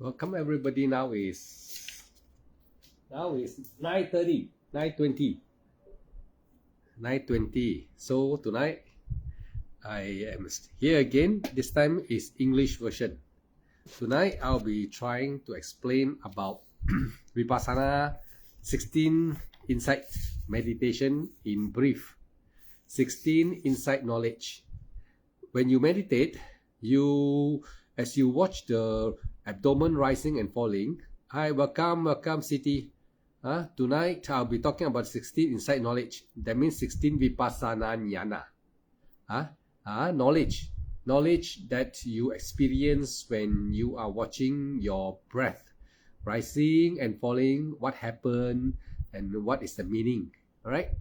Welcome everybody. Now is 9:30, 9:20. So tonight I am here again. This time is English version. Tonight I'll be trying to explain about Vipassana 16 insight meditation in brief. 16 insight knowledge. When you meditate, as you watch the abdomen rising and falling. Hi, welcome City. Tonight I'll be talking about 16 insight knowledge. That means 16 Vipassana jnana. Knowledge that you experience when you are watching your breath rising and falling, what happened and what is the meaning. Alright?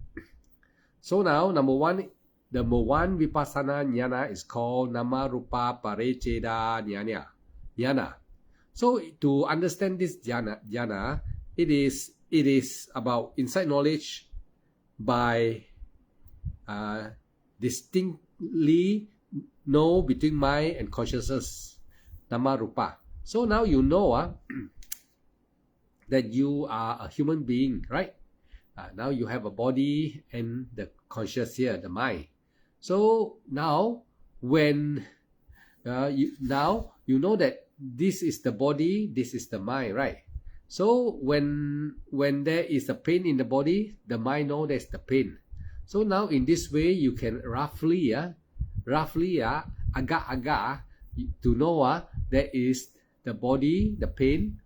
So now, number one Vipassana jnana is called Nama Rupa Pariccheda jnana. So to understand this jnana, it is about insight knowledge by distinctly know between mind and consciousness, Nama Rupa. So now you know that you are a human being, right? Now you have a body and the conscious here, the mind. So now when you know that this is the body, this is the mind, right? So when there is a pain in the body, the mind knows there's the pain. So now in this way, you can roughly agak to know there is the body, the pain,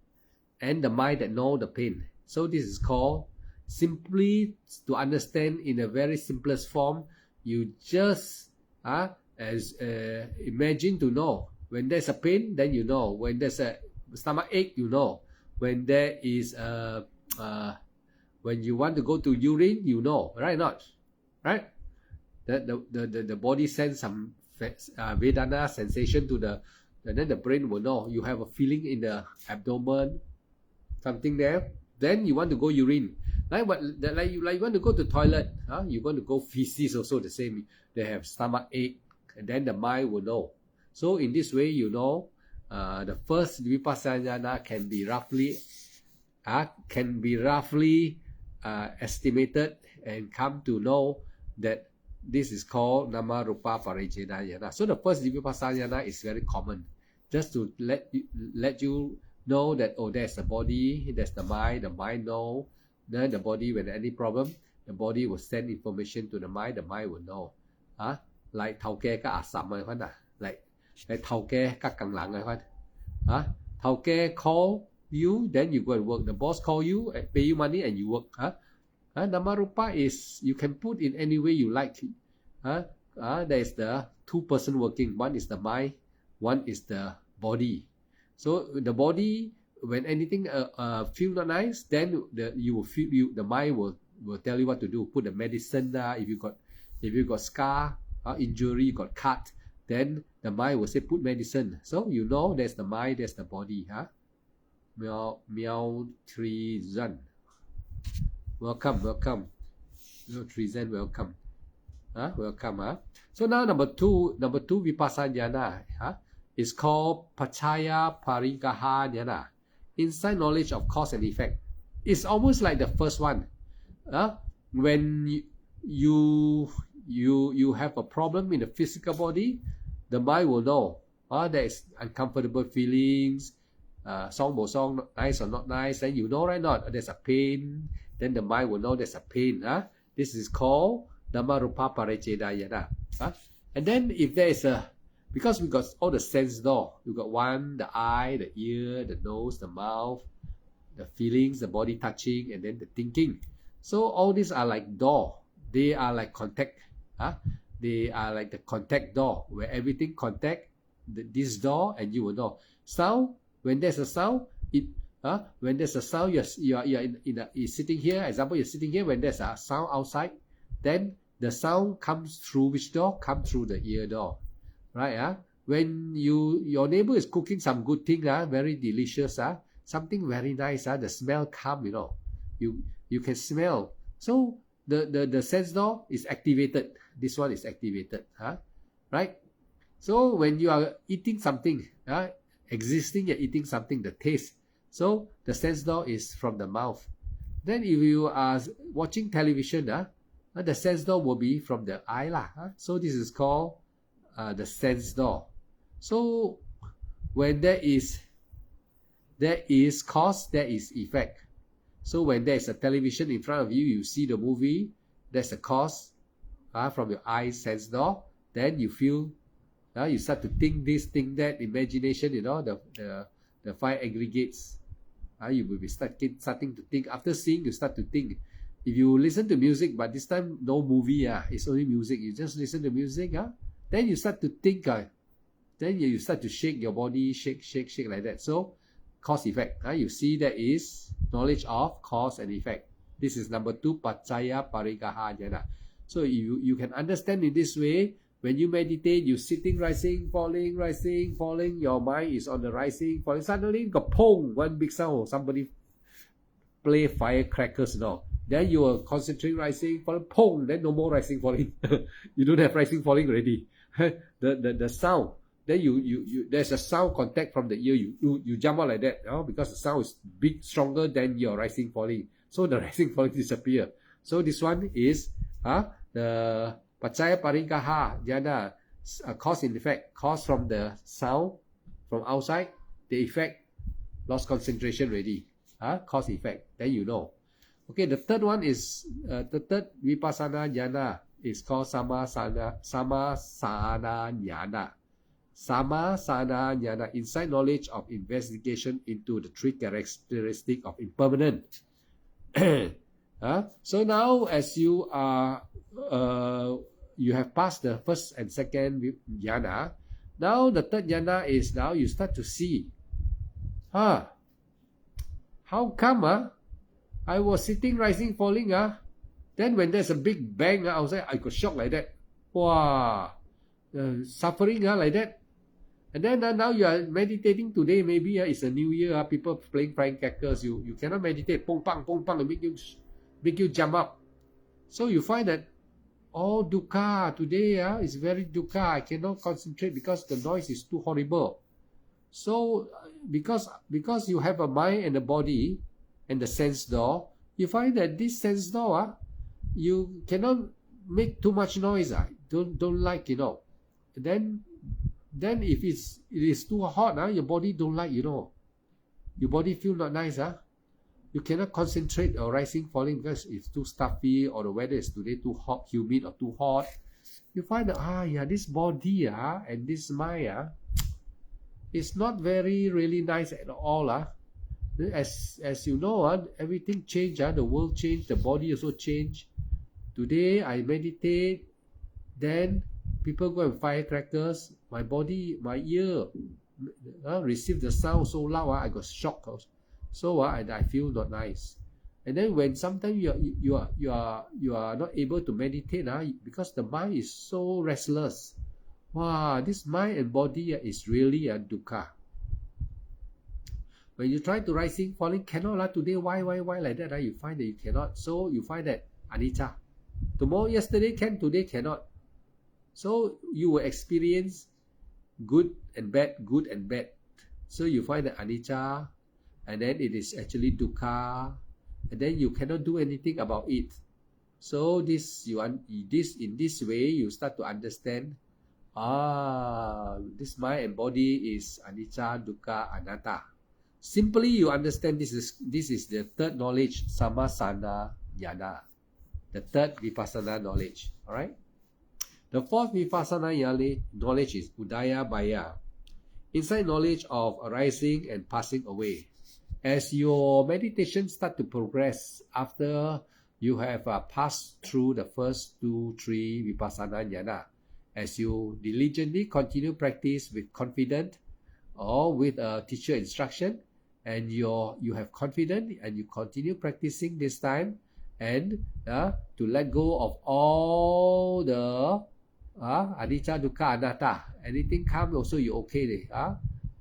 and the mind that know the pain. So this is called, simply to understand in a very simplest form, you just imagine to know. When there's a pain, then you know. When there's a stomach ache, you know. When there is when you want to go to urine, you know, right? Not right? The body sends some Vedana sensation to and then the brain will know. You have a feeling in the abdomen, something there. Then you want to go urine. Like you want to go to toilet. You want to go feces also the same. They have stomach ache, and then the mind will know. So in this way, you know, the first Vipassana jnana can be roughly estimated and come to know that this is called Nama Rupa Pariccheda jnana. So the first Vipassana jnana is very common, just to let you know that there's the body, there's the mind know. Then the body, when any problem, the body will send information to the mind will know. Like thao ke ka asam like thao ke ka kang lang thao ke call you, then you go and work. The boss call you, pay you money, and you work. Nama Rupa is, you can put in any way you like. There is the two person working. One is the mind, one is the body. So the body, when anything feel not nice, then the mind will tell you what to do. Put the medicine. If you got scar, injury, you got cut, then the mind will say put medicine. So you know there's the mind, there's the body. Miao Tri Zan. Welcome. Miao Tri Zan, welcome. Welcome. So now number two Vipassana jnana is called Pachaya Parigaha jnana. Inside knowledge of cause and effect. It's almost like the first one. When you have a problem in the physical body, the mind will know. There is uncomfortable feelings, song nice or not nice, then you know, right? Not there's a pain, then the mind will know there's a pain. This is called Nama Rupa Pariccheda jnana. And then if there is because we got all the sense door, you got one, the eye, the ear, the nose, the mouth, the feelings, the body touching, and then the thinking. So all these are like door. They are like contact. They are like the contact door, where everything contact this door, and you will know. Sound, when there's a sound, when there's a sound, you're sitting here. Example, you're sitting here. When there's a sound outside, then the sound comes through which door? Come through the ear door, right? When your neighbor is cooking some good thing, very delicious, something very nice, the smell come, you can smell. So the sense door is activated. This one is activated, right? So when you are eating something, existing and eating something, the taste. So the sense door is from the mouth. Then if you are watching television, the sense door will be from the eye lah. So this is called the sense door. So when there is cause, there is effect. So when there is a television in front of you, you see the movie, there's a cause from your eye sense door. Then you feel, you start to think this, think that, imagination, the five aggregates. You will be starting to think. After seeing, you start to think. If you listen to music, but this time no movie, it's only music. You just listen to music, then you start to think. Then you start to shake your body, shake like that. So, cause effect. You see that is knowledge of cause and effect. This is number 2, Pacaya Parikaha Jnana. So you can understand in this way. When you meditate, you sitting, rising, falling, your mind is on the rising, falling. Suddenly, got pong, one big sound, somebody play firecrackers, Then you will concentrate, rising, falling, pong, then no more rising, falling. You don't have rising, falling already. the sound, then you there's a sound contact from the ear, you jump out like that, because the sound is big, stronger than your rising, falling. So the rising, falling disappear. So this one is the Pacaya Parikaha Jnana, cause and effect. Cause from the sound from outside, the effect, lost concentration already. Cause effect, then you know. Okay, the third one is the third Vipassana Jnana is called Samasana Jnana. Samasana Jnana, inside knowledge of investigation into the 3 characteristics of impermanent. So now, as you are you have passed the first and second jnana, now the third jnana is now you start to see, how come I was sitting, rising, falling, then when there's a big bang outside, I got shocked like that. Wow, suffering like that. And then now you are meditating today, maybe it's a new year, people playing firecrackers, you cannot meditate, pong pang, make you jump up. So you find that, dukkha, today is very dukkha, I cannot concentrate because the noise is too horrible. So because you have a mind and a body and the sense door, you find that this sense door, you cannot make too much noise. Don't like, Then if it is too hot, your body don't like, your body feel not nice. You cannot concentrate or rising, falling because it's too stuffy, or the weather is today too hot, humid, or too hot. You find that this body and this mind is not very really nice at all. As you know, everything change. The world change, the body also change. Today I meditate, then people go and firecrackers. My body, my ear receive the sound so loud. I got shocked. So I feel not nice. And then when sometimes you are not able to meditate, because the mind is so restless. Wow, this mind and body is really a dukkha. When you try to rising, falling, cannot today. Why like that? You find that you cannot. So you find that anicca. Tomorrow, yesterday can, today cannot. So you will experience good and bad. So you find that anicca, and then it is actually dukkha, and then you cannot do anything about it. So in this way you start to understand, this mind and body is anicca, dukkha, anatta. Simply you understand this is the third knowledge, samasana jnana, the third vipassana knowledge. All right. The fourth vipassana knowledge is udaya bhaya, inside knowledge of arising and passing away. As your meditation start to progress after you have passed through the first 2, 3 vipassana jnana, as you diligently continue practice with confidence or with a teacher instruction, and you have confidence and you continue practicing this time, and to let go of all the anicca, dukkha, anatta. Anything come also you okay.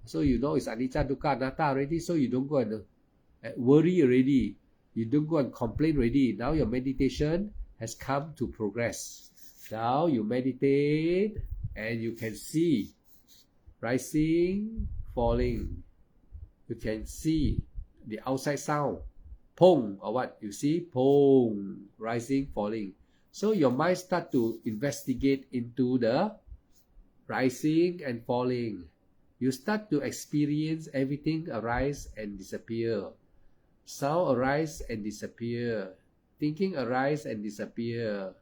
So you know it's anicca, dukkha, anatta already, so you don't go and worry already. You don't go and complain already. Now your meditation has come to progress. Now you meditate and you can see rising, falling. You can see the outside sound, pong, or what? You see pong, rising, falling. So your mind start to investigate into the rising and falling. You start to experience everything arise and disappear. Sound arise and disappear. Thinking arise and disappear.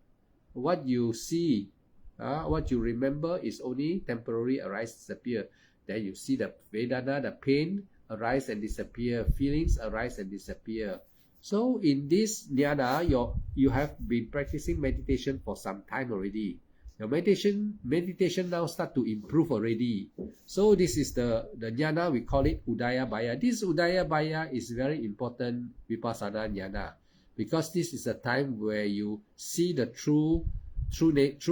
What you see, what you remember is only temporary arise, disappear. Then you see the Vedana, the pain, arise and disappear. Feelings arise and disappear. So in this jnana, you have been practicing meditation for some time already. Your meditation now start to improve already. So this is the jnana, we call it Udaya Baya. This Udaya Baya is very important Vipassana jnana, because this is a time where you see the true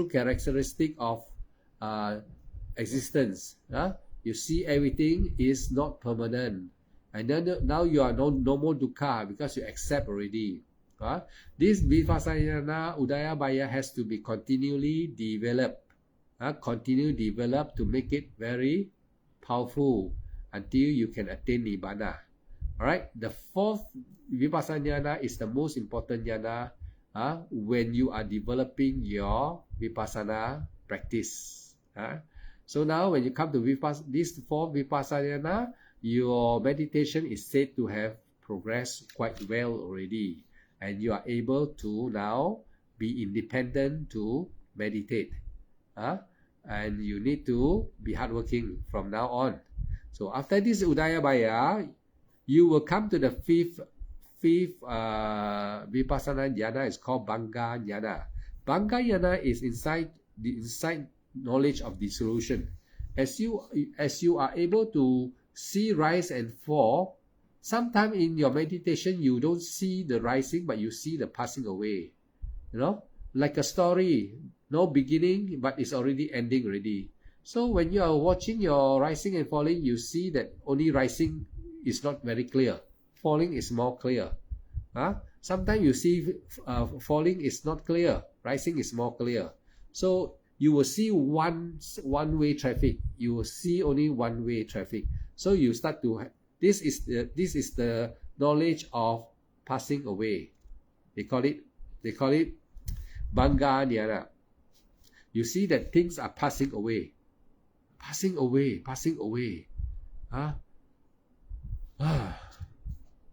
characteristic of existence. You see everything is not permanent. And then now you are no more dukkha because you accept already. This Vipassana Udaya Baya has to be continually developed. Continue develop to make it very powerful until you can attain Nibbana. Alright, the fourth Vipassana jnana is the most important jnana when you are developing your Vipassana practice. So now when you come to this fourth Vipassana jnana, your meditation is said to have progressed quite well already. And you are able to now be independent to meditate. And you need to be hardworking from now on. So after this Udaya Baya, you will come to the fifth Vipassana jnana. Is called Bhanga jnana. Bhanga jnana is inside knowledge of dissolution. As you are able to see rise and fall, sometimes in your meditation you don't see the rising, but you see the passing away. Like a story, no beginning, but it's already ending already. So when you are watching your rising and falling, you see that only rising is not very clear. Falling is more clear. Sometimes you see falling is not clear, rising is more clear. So you will see one-way traffic. You will see only one-way traffic. So you start to this is the knowledge of passing away. They call it Bhanga jnana. You see that things are passing away.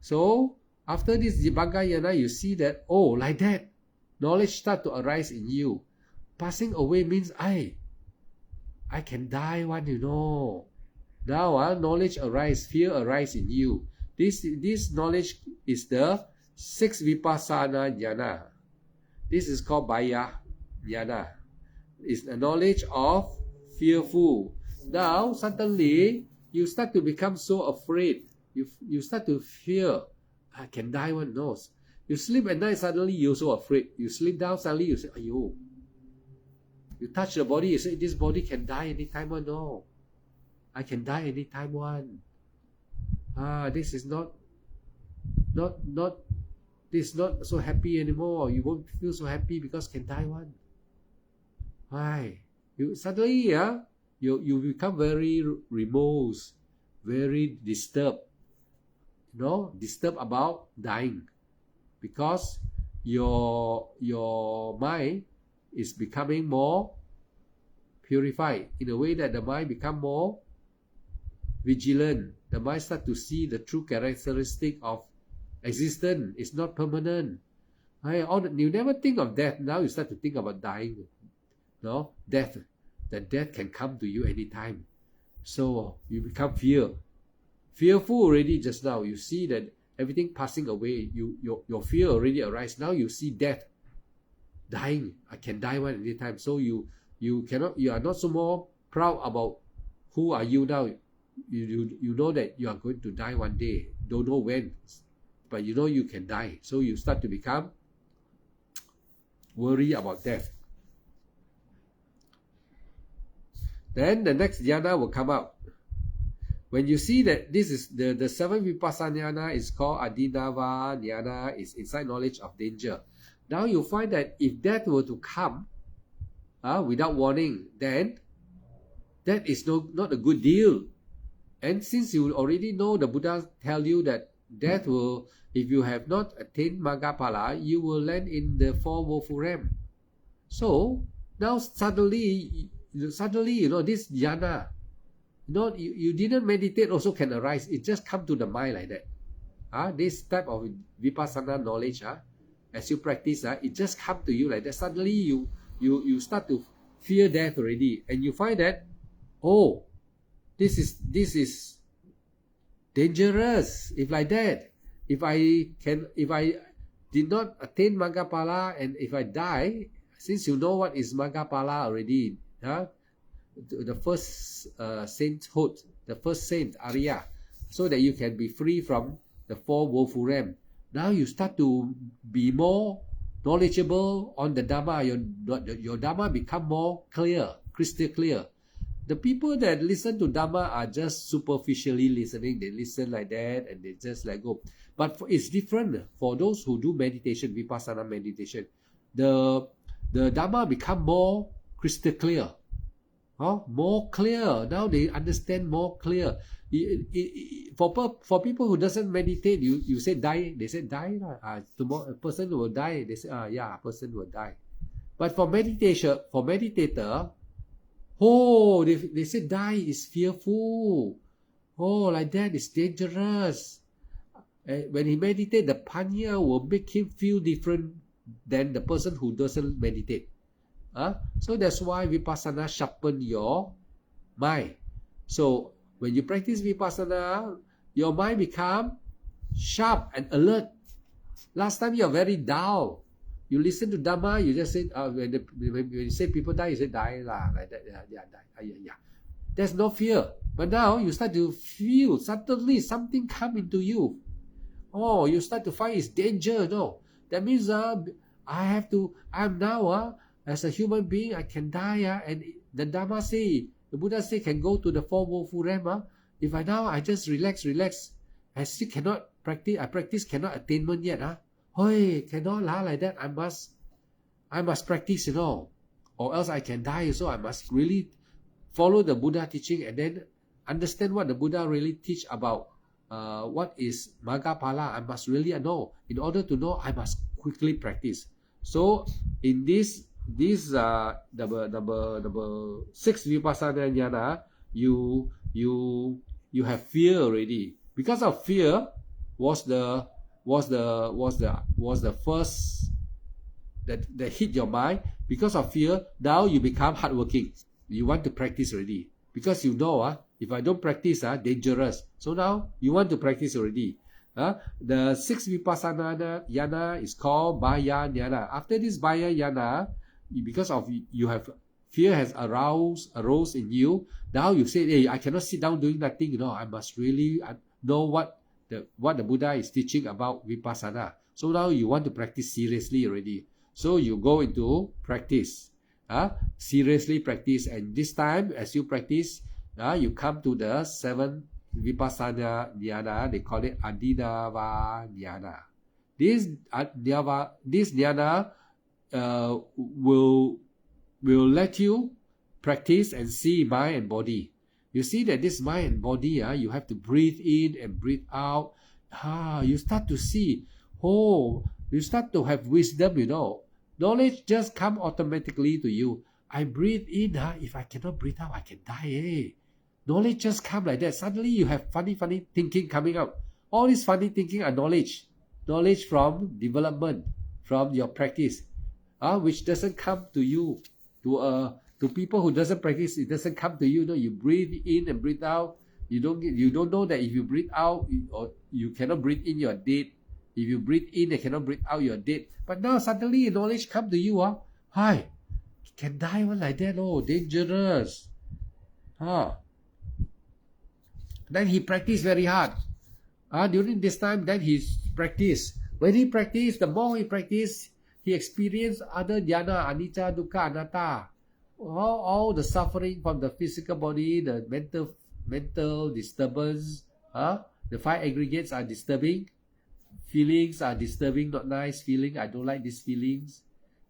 So after this Bhanga jnana, you see that, oh, like that, knowledge start to arise in you. Passing away means I can die one, Now knowledge arise, fear arise in you. This knowledge is the sixth Vipassana jnana. This is called Baya jnana. It's the knowledge of fearful. Now suddenly you start to become so afraid. You start to fear. I can die one knows. You sleep at night, suddenly you're so afraid. You sleep down, suddenly you say, ayo. You touch the body, you say, this body can die anytime one. No. I can die anytime one. This is not so happy anymore. You won't feel so happy because can die one. Why? You suddenly you become very remorse, very disturbed. Disturbed about dying, because your mind is becoming more purified in a way that the mind become more vigilant. The mind start to see the true characteristic of existence. It's not permanent. You never think of death. Now you start to think about dying. Death. That death can come to you anytime. So you become fearful already just now. You see that everything passing away. Your fear already arises. Now you see death, dying. I can die one anytime. So you are not so more proud about who are you now. You know that you are going to die one day. Don't know when, but you know you can die. So you start to become worry about death. Then the next jnana will come out. When you see that this is the seventh Vipassana jnana is called Adinava jnana, is inside knowledge of danger. Now you find that if death were to come without warning, then that is not a good deal. And since you already know, the Buddha tell you that death will, if you have not attained Maggaphala, you will land in the four woeful realm. So now suddenly, this jhana, you didn't meditate also can arise. It just come to the mind like that. This type of vipassana knowledge, as you practice, it just come to you like that. Suddenly you start to fear death already, and you find that, oh, this is dangerous. If like that, if I did not attain Maggaphala, and if I die, since you know what is Maggaphala already, the first sainthood, the first saint Arya, so that you can be free from the four woeful realm. Now you start to be more knowledgeable on the Dhamma. Your Dhamma become more clear, crystal clear. The people that listen to Dhamma are just superficially listening. They listen like that and they just let go. But it's different for those who do meditation, vipassana meditation. The Dhamma become more crystal clear. More clear. Now they understand more clear. For people who doesn't meditate, you say die. They say die. Tomorrow a person will die. They say, yeah, a person will die. But for meditator, oh, they say die is fearful. Oh, like that is dangerous. When he meditate, the panya will make him feel different than the person who doesn't meditate. So that's why vipassana sharpen your mind. So when you practice vipassana, your mind become sharp and alert. Last time you're very dull. You listen to Dhamma, you just say, when you say people die, you say die lah, like that, yeah, die, yeah. There's no fear. But now you start to feel, suddenly something come into you. Oh, you start to find it's danger, no. That means I'm now, as a human being, I can die, and the Dhamma say, the Buddha say, can go to the four woeful realm. If I just relax, I still cannot practice, I practice cannot attainment yet. Hey, cannot like that. I must practice, or else I can die. So I must really follow the Buddha teaching and then understand what the Buddha really teach about what is Maggaphala. I must really know. In order to know, I must quickly practice. So in this number 6 vipassana jnana, you have fear already. Because of fear was the first that hit your mind. Because of fear, now you become hardworking. You want to practice already. Because you know, if I don't practice, dangerous. So now you want to practice already. The 6 vipassana jnana is called Bhaya jnana. After this Bhaya jnana, because of you have fear has arose in you. Now you say, hey, I cannot sit down doing nothing. I must really know what the Buddha is teaching about vipassana. So now you want to practice seriously already. So you go into practice. Seriously practice. And this time, as you practice, you come to the 7th vipassana jnana. They call it Adinava jnana. This jnana will let you practice and see mind and body. You see that this mind and body, you have to breathe in and breathe out. You start to see. You start to have wisdom, Knowledge just come automatically to you. I breathe in, if I cannot breathe out, I can die. Knowledge just come like that. Suddenly you have funny thinking coming out. All this funny thinking are knowledge. Knowledge from development, from your practice, which doesn't come to you. To people who doesn't practice, it doesn't come to you. You breathe in and breathe out. You don't know that if you breathe out, or you cannot breathe in, you're dead. If you breathe in and cannot breathe out, you're dead. But now suddenly knowledge come to you. Hi, can die one like that. Oh, dangerous. Then he practiced very hard. During this time, then he practiced. When he practiced, the more he practiced, he experienced other jhana, anicca, dukkha, anatta. All the suffering from the physical body, the mental disturbance, the 5 aggregates are disturbing. Feelings are disturbing, not nice feeling. I don't like these feelings.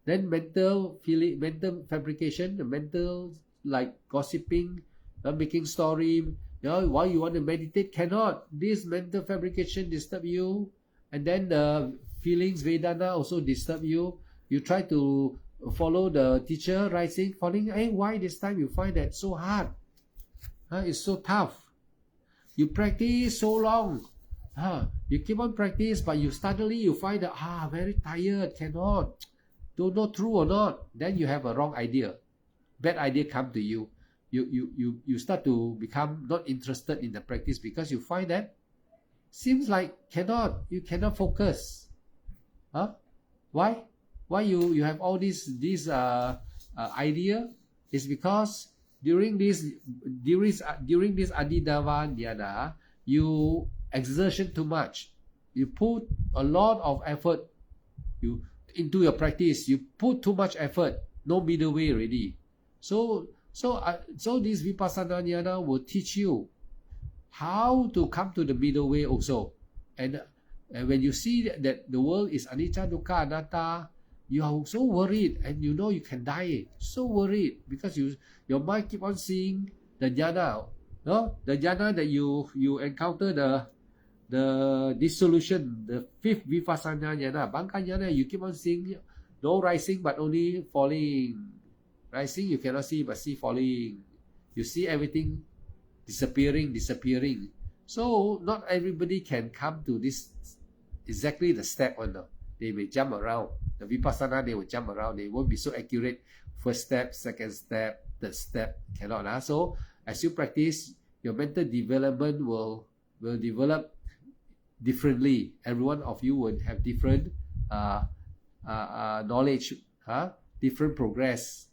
Then mental fabrication, the mental like gossiping, making story, While you want to meditate, cannot. This mental fabrication disturb you, and then the feelings Vedana also disturb you. You try to follow the teacher, rising, falling. Hey, why this time you find that so hard? It's so tough. You practice so long. You keep on practice, but you suddenly you find that very tired, cannot. Don't know true or not. Then you have a wrong idea. Bad idea come to you. You start to become not interested in the practice because you find that seems like you cannot focus. Why you have all this idea? Is because during this Adinava Dhyana, you exertion too much. You put a lot of effort into your practice. You put too much effort. No middle way already. So this Vipassana Dhyana will teach you how to come to the middle way also. And when you see that the world is anicca, dukkha, anatta, you are so worried, and you know you can die. So worried because your mind keep on seeing the jhana, no? The jhana that you encounter the dissolution, the fifth vipassana jhana, bangka jhana. You keep on seeing no rising but only falling. Rising you cannot see but see falling. You see everything disappearing. So not everybody can come to this exactly the step on the. They may jump around. The Vipassana, they will jump around. They won't be so accurate. First step, second step, third step, cannot. So as you practice, your mental development will develop differently. Every one of you will have different knowledge, different progress.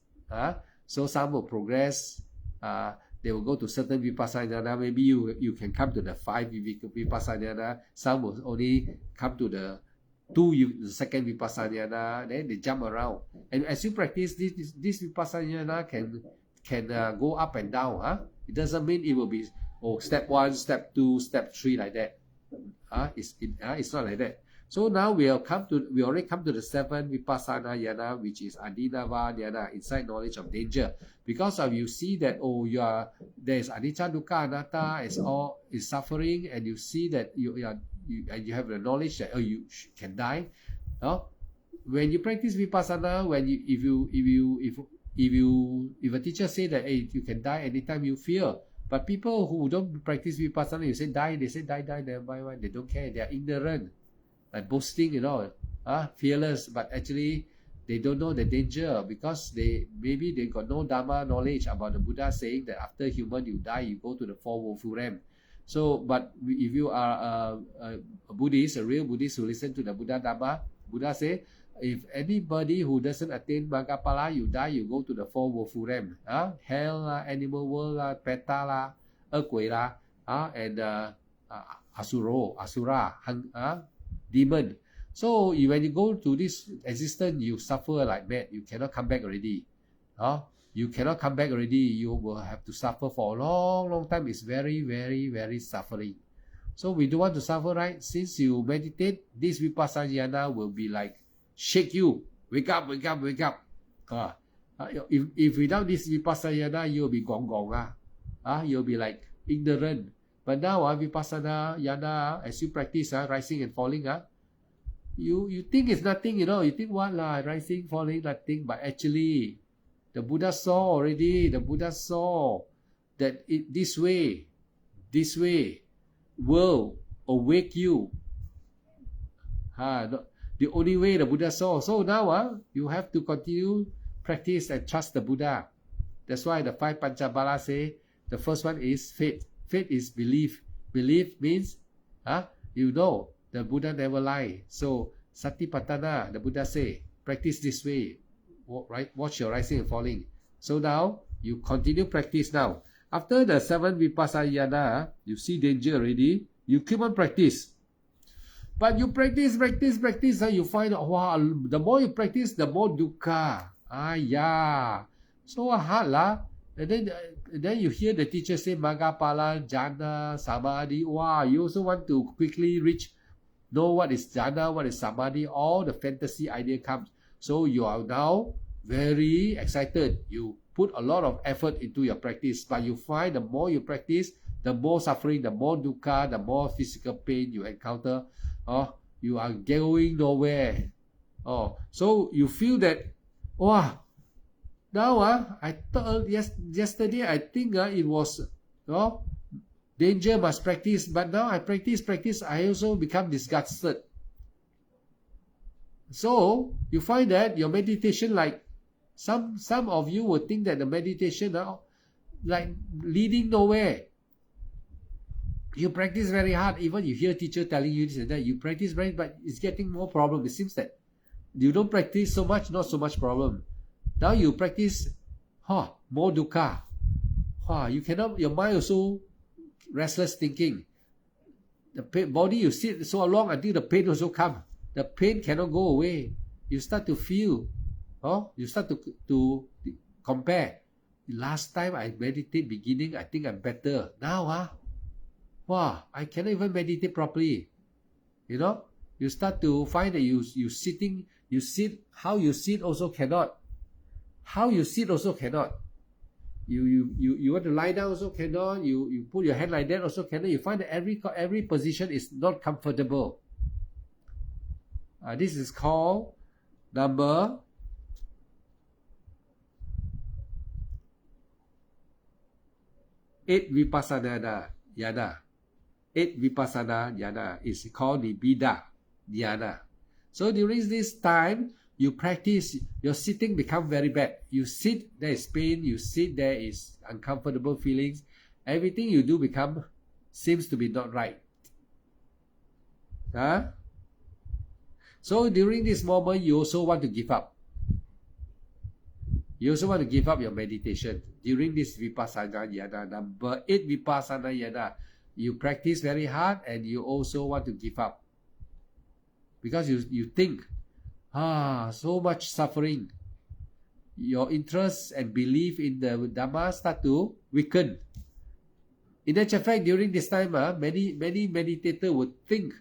So some will progress. They will go to certain Vipassana. Maybe you can come to the 5 Vipassana. Some will only come to the the second Vipassana. Then they jump around. And as you practice, this Vipassana can go up and down. It doesn't mean it will be step 1, step 2, step 3 like that. It's not like that. So now we already come to the 7th Vipassana Dhyana, which is Adinava Dhyana, insight knowledge of danger. Because of you see that there's anicca, dukkha, anatta, is suffering, and you see that you have the knowledge that you can die. When you practice Vipassana, if a teacher say that you can die anytime you fear, but people who don't practice Vipassana, you say die, they say die, never mind. They don't care. They are ignorant. Like boasting, fearless, but actually they don't know the danger because they got no Dharma knowledge about the Buddha saying that after human you die, you go to the 4 woeful realm. So, but if you are a Buddhist, a real Buddhist who listen to the Buddha Dharma, Buddha say, if anybody who doesn't attain Magapala, you die, you go to the 4 woeful realm. Hell, animal world, peta, 恶鬼, and asura, demon. So when you go to this existence, you suffer like mad. You cannot come back already. You cannot come back already. You will have to suffer for a long time. It's very, very, very suffering. So we don't want to suffer, right? Since you meditate, this Vipassana will be like shake you. Wake up. If without this Vipassana, you'll be gong. You'll be like ignorant. But now Vipassana Yana, as you practice rising and falling, you think it's nothing, you think what rising, falling, nothing. But actually, the Buddha saw already. The Buddha saw that this way will awake you. The only way the Buddha saw. So now you have to continue practice and trust the Buddha. That's why the 5 Panchabala say the first one is faith. Faith is belief. Belief means, the Buddha never lie. So, Satipatthana, the Buddha say, practice this way. Right? Watch your rising and falling. So now, you continue practice now. After the 7 Vipassana, you see danger already. You keep on practice. But you practice, you find out, the more you practice, the more dukkha. So hard And then you hear the teacher say Magapala, Jhana, Samadhi. You also want to quickly know what is Jhana, what is Samadhi. All the fantasy idea comes. So you are now very excited. You put a lot of effort into your practice, but you find the more you practice, the more suffering, the more dukkha, the more physical pain you encounter. You are going nowhere. So you feel that, wow, now I thought yesterday I think it was danger must practice, but now I practice, I also become disgusted. So you find that your meditation, like some of you would think that the meditation like leading nowhere. You practice very hard, even you hear teacher telling you this and that, you practice very, but it's getting more problem. It seems that you don't practice so much, not so much problem. Now you practice, more dukkha. You cannot, your mind also restless thinking. The body you sit so long until the pain also come. The pain cannot go away. You start to feel, you start to compare. Last time I meditate beginning, I think I'm better. Now, I cannot even meditate properly. You start to find that you sit, how you sit also cannot. How you sit also cannot. You want to lie down also cannot. You put your hand like that also cannot. You find that every position is not comfortable. This is called number 8 vipassana yana. 8 vipassana yana is called nibbida dhyana. So during this time, you practice, your sitting become very bad. You sit, there is pain. You sit, there is uncomfortable feelings. Everything you do seems to be not right. So during this moment, you also want to give up. You also want to give up your meditation. During this vipassana yana, number 8 vipassana yana, you practice very hard and you also want to give up. Because you think, so much suffering. Your interest and belief in the Dhamma start to weaken. In actual fact, during this time, many meditators would think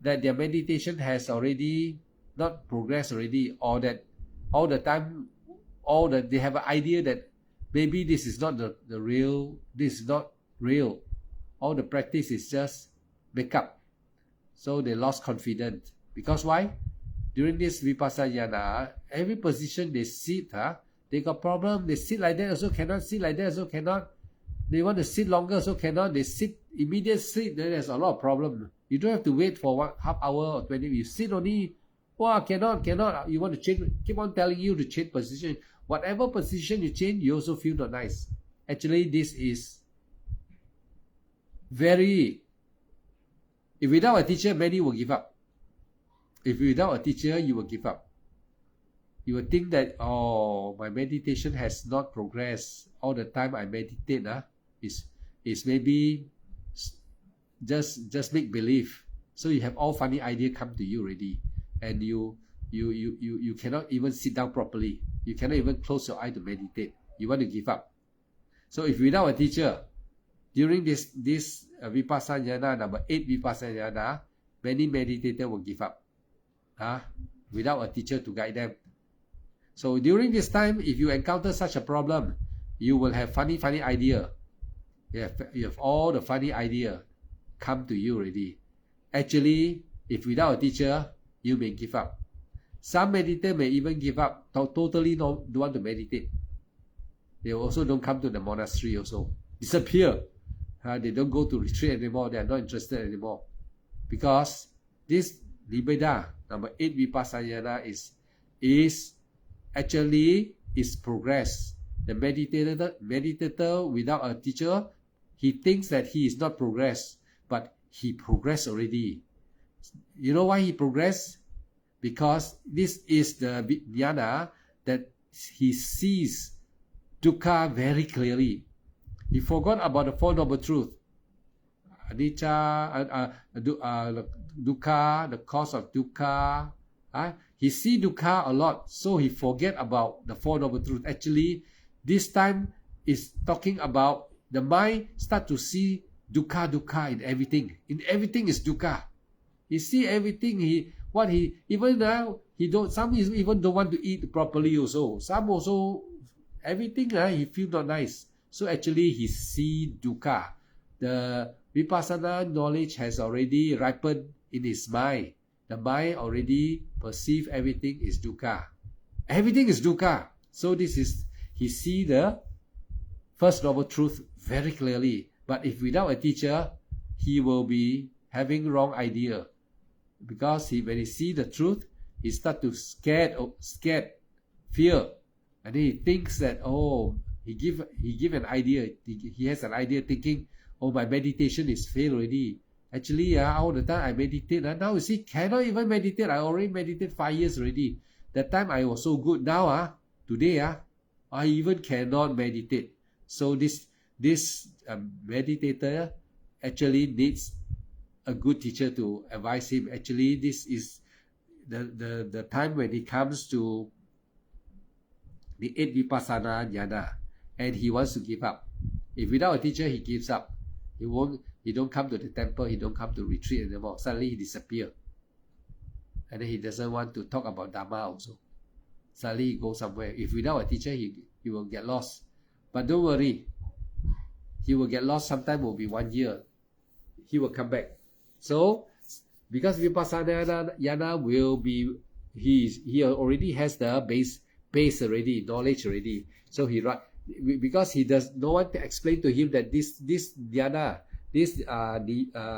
that their meditation has already not progressed already, or that all the time, they have an idea that maybe this is not the real, this is not real. All the practice is just makeup. So they lost confidence. Because why? During this vipassana, every position they sit, they got problem. They sit like that also cannot, sit like that also cannot. They want to sit longer also cannot. They sit, immediate sit, then there's a lot of problem. You don't have to wait for half hour or 20 minutes. You sit only, cannot. You want to change, keep on telling you to change position. Whatever position you change, you also feel not nice. Actually, this is if without a teacher, many will give up. If without a teacher, you will give up. You will think that, my meditation has not progressed. All the time I meditate is maybe just make believe. So you have all funny idea come to you already, and you cannot even sit down properly. You cannot even close your eye to meditate. You want to give up. So if without a teacher, during this vipassana number 8 vipassana, many meditators will give up. Without a teacher to guide them. So during this time, if you encounter such a problem, you will have funny idea. You have all the funny idea come to you already. Actually, if without a teacher, you may give up. Some meditators may even give up, totally don't want to meditate. They also don't come to the monastery also. Disappear. They don't go to retreat anymore. They are not interested anymore. Because this nibbida, number 8 vipassana is actually progress. The meditator without a teacher, he thinks that he is not progress, but he progressed already. You know why he progressed? Because this is the jnana that he sees dukkha very clearly. He forgot about the Four Noble Truths. Anicca, dukkha, the cause of dukkha. He see dukkha a lot, so he forget about the Four Noble Truths. Actually, this time is talking about the mind start to see dukkha in everything. In everything is dukkha. He see everything. Even now Some even don't want to eat properly also. Some also, everything he feel not nice. So actually he see dukkha. The vipassana knowledge has already ripened in his mind. The mind already perceive everything is dukkha. Everything is dukkha. So he see the first noble truth very clearly. But if without a teacher, he will be having wrong idea. Because when he see the truth, he start to scared, fear. And then he thinks that, he give an idea. He has an idea thinking, my meditation is failed already. Actually, all the time I meditate. Now you see, cannot even meditate. I already meditate 5 years already. That time I was so good. Now, today, I even cannot meditate. So this meditator actually needs a good teacher to advise him. Actually, this is the time when he comes to the 8 vipassana jhana and he wants to give up. If without a teacher, he gives up. He don't come to the temple, he don't come to retreat anymore. Suddenly he disappear. And then he doesn't want to talk about Dharma also. Suddenly he goes somewhere. If without a teacher, he will get lost. But don't worry. He will get lost. Sometime will be 1 year. He will come back. So, because Vipassana Yana will be, he already has the base already, knowledge already. So because he does no one to explain to him that this Dhyana, this Nibbida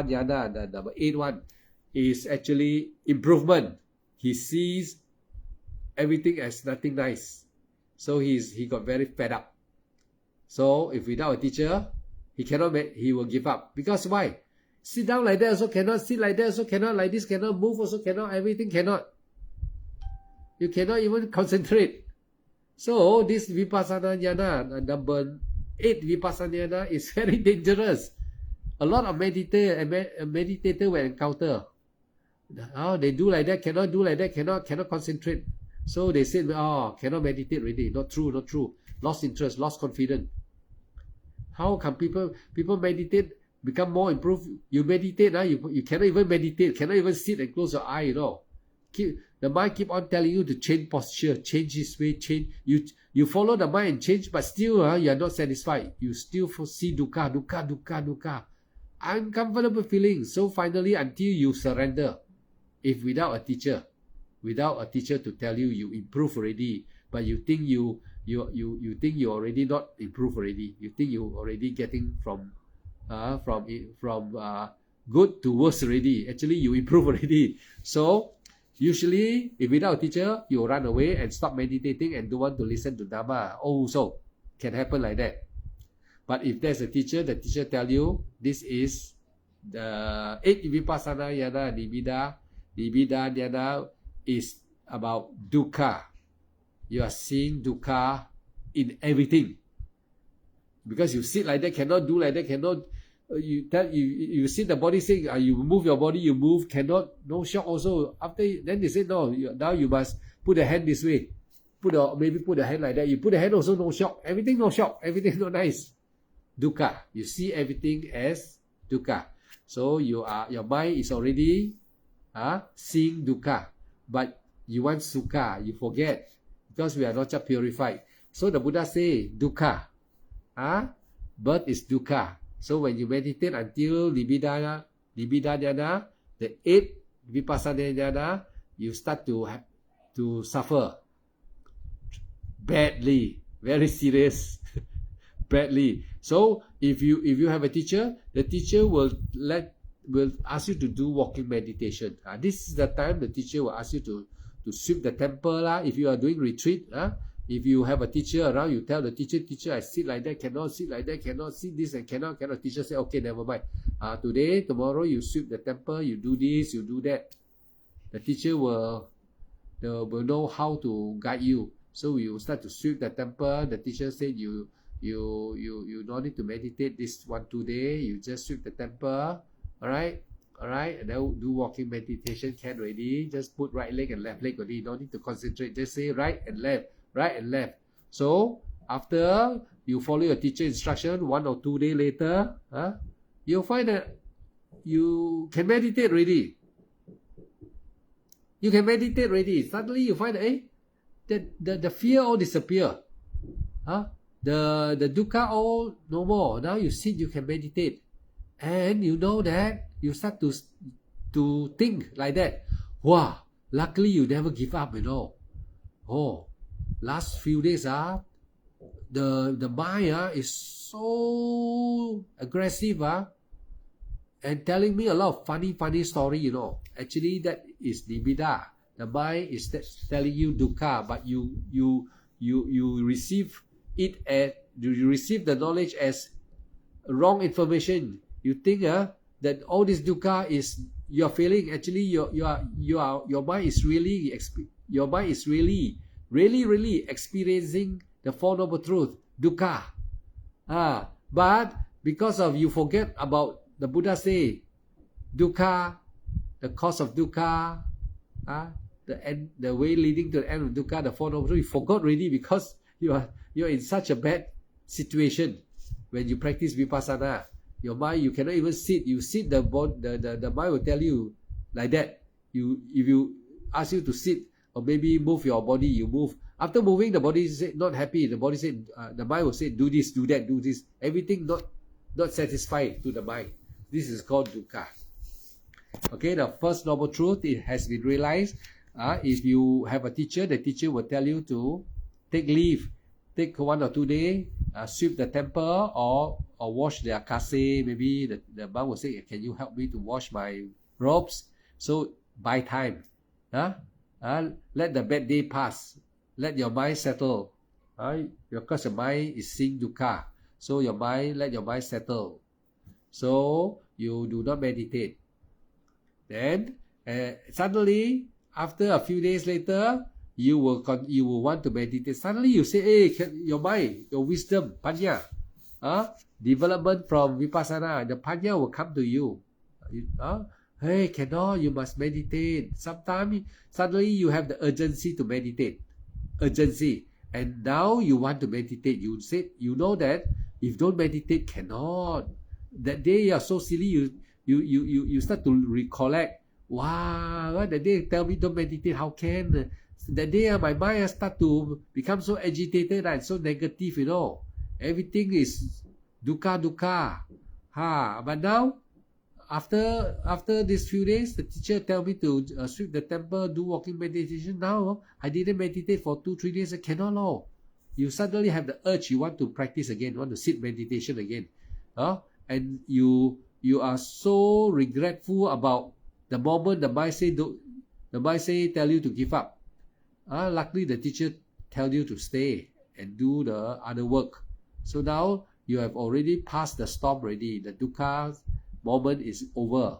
Dhyana, the number 8 one, is actually improvement. He sees everything as nothing nice. So he got very fed up. So if without a teacher, he will give up. Because why? Sit down like that also cannot, sit like that also cannot, like this cannot, move also cannot, everything cannot. You cannot even concentrate. So this Vipassana Jnana, number 8 Vipassana Jnana is very dangerous. A lot of meditator will encounter. They do like that, cannot do like that, cannot concentrate. So they said, cannot meditate already. Not true. Lost interest, lost confidence. How can people meditate, become more improved? You meditate, you cannot even meditate, cannot even sit and close your eye, The mind keep on telling you to change posture, change this way, change. You follow the mind and change, but still you are not satisfied. You still see dukkha. Uncomfortable feeling. So finally, until you surrender, if without a teacher to tell you improve already, but you think you think you already not improve already. You think you already getting from good to worse already. Actually, you improve already. So usually, if without a teacher, you run away and stop meditating and don't want to listen to Dhamma. Also, can happen like that. But if there's a teacher, the teacher tell you, this is the 8 Vipassana Jnana Nibbida Jnana is about dukkha. You are seeing dukkha in everything. Because you sit like that, cannot do like that, cannot. You see the body saying, you move your body, you move, cannot, no shock also. Then they say, no, now you must put the hand this way. Maybe put the hand like that. You put the hand also, no shock. Everything no shock. Everything not nice. Dukkha. You see everything as dukkha. So your mind is already seeing dukkha. But you want sukha. You forget. Because we are not just purified. So the Buddha say, dukkha. Birth is dukkha. So when you meditate until Nibbida Jnana, the 8 Vipassana Jnana, you start to suffer badly, very serious, badly. So if you have a teacher, the teacher will ask you to do walking meditation. This is the time the teacher will ask you to sweep the temple. If you are doing retreat, if you have a teacher around, you tell the teacher, I sit like that, cannot sit like that, cannot sit this and cannot. Teacher say, okay, never mind. Today, tomorrow, you sweep the temple, you do this, you do that. The teacher will know how to guide you. So you start to sweep the temple. The teacher said you don't need to meditate this 1-2 days. You just sweep the temple. Alright, and then do walking meditation can already. Just put right leg and left leg already. You don't need to concentrate. Just say right and left. So after you follow your teacher instruction, 1 or 2 days later, you'll find that you can meditate already. You can meditate already. Suddenly you find the fear all disappear. Huh? The dukkha all no more. Now you sit, you can meditate. And you know that you start to think like that. Wow, luckily you never give up, Oh, last few days, the mind is so aggressive, and telling me a lot of funny story, Actually, that is nibbida. The mind is telling you dukkha, but you receive it as you receive the knowledge as wrong information. You think that all this dukkha is you're feeling. Actually, your mind is really really experiencing the Four Noble Truth, dukkha. But because of you forget about the Buddha say, dukkha, the cause of dukkha, the way leading to the end of dukkha, the Four Noble Truth, you forgot already because you're in such a bad situation when you practice vipassana. Your mind, you cannot even sit. You sit, the mind will tell you like that. If you ask you to sit or maybe move your body, you move. After moving, the body is not happy. The body said, the mind will say, do this, do that, do this. Everything not satisfied to the mind. This is called dukkha. Okay, the first noble truth, it has been realized. If you have a teacher, the teacher will tell you to take leave, take 1 or 2 days, sweep the temple or wash their kase. Maybe the monk will say, can you help me to wash my robes? So buy time. Let the bad day pass. Let your mind settle. Because your mind is seeing dukkha. So let your mind settle. So you do not meditate. Then suddenly, after a few days later, you will want to meditate. Suddenly you say, hey, your mind, your wisdom, panya, development from vipassana, the panya will come to you. Hey, cannot, you must meditate. Sometimes suddenly you have the urgency to meditate. Urgency. And now you want to meditate. You say, you know that if don't meditate, cannot. That day you are so silly, you start to recollect. Wow, that day tell me don't meditate, how can? That day my mind start to become so agitated and so negative, Everything is dukkha. But now, after these few days, the teacher tell me to sweep the temple, do walking meditation. Now, I didn't meditate for 2-3 days. I cannot, no. You suddenly have the urge, you want to practice again, want to sit meditation again. And you are so regretful about the moment the mind say tell you to give up. Luckily, the teacher tell you to stay and do the other work. So now you have already passed the storm already. The dukkha moment is over.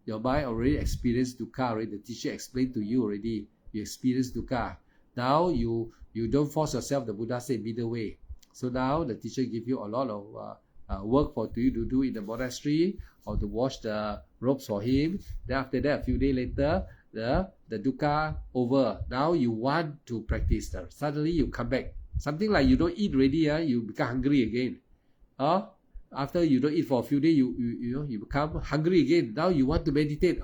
Your mind already experienced dukkha already. The teacher explained to you already. You experienced dukkha. Now you don't force yourself. The Buddha said middle way. So now the teacher give you a lot of work for you to do in the monastery or to wash the robes for him. Then after that, a few days later, the dukkha over. Now you want to practice. Suddenly you come back. Something like you don't eat already, you become hungry again. After you don't eat for a few days, you become hungry again. Now you want to meditate.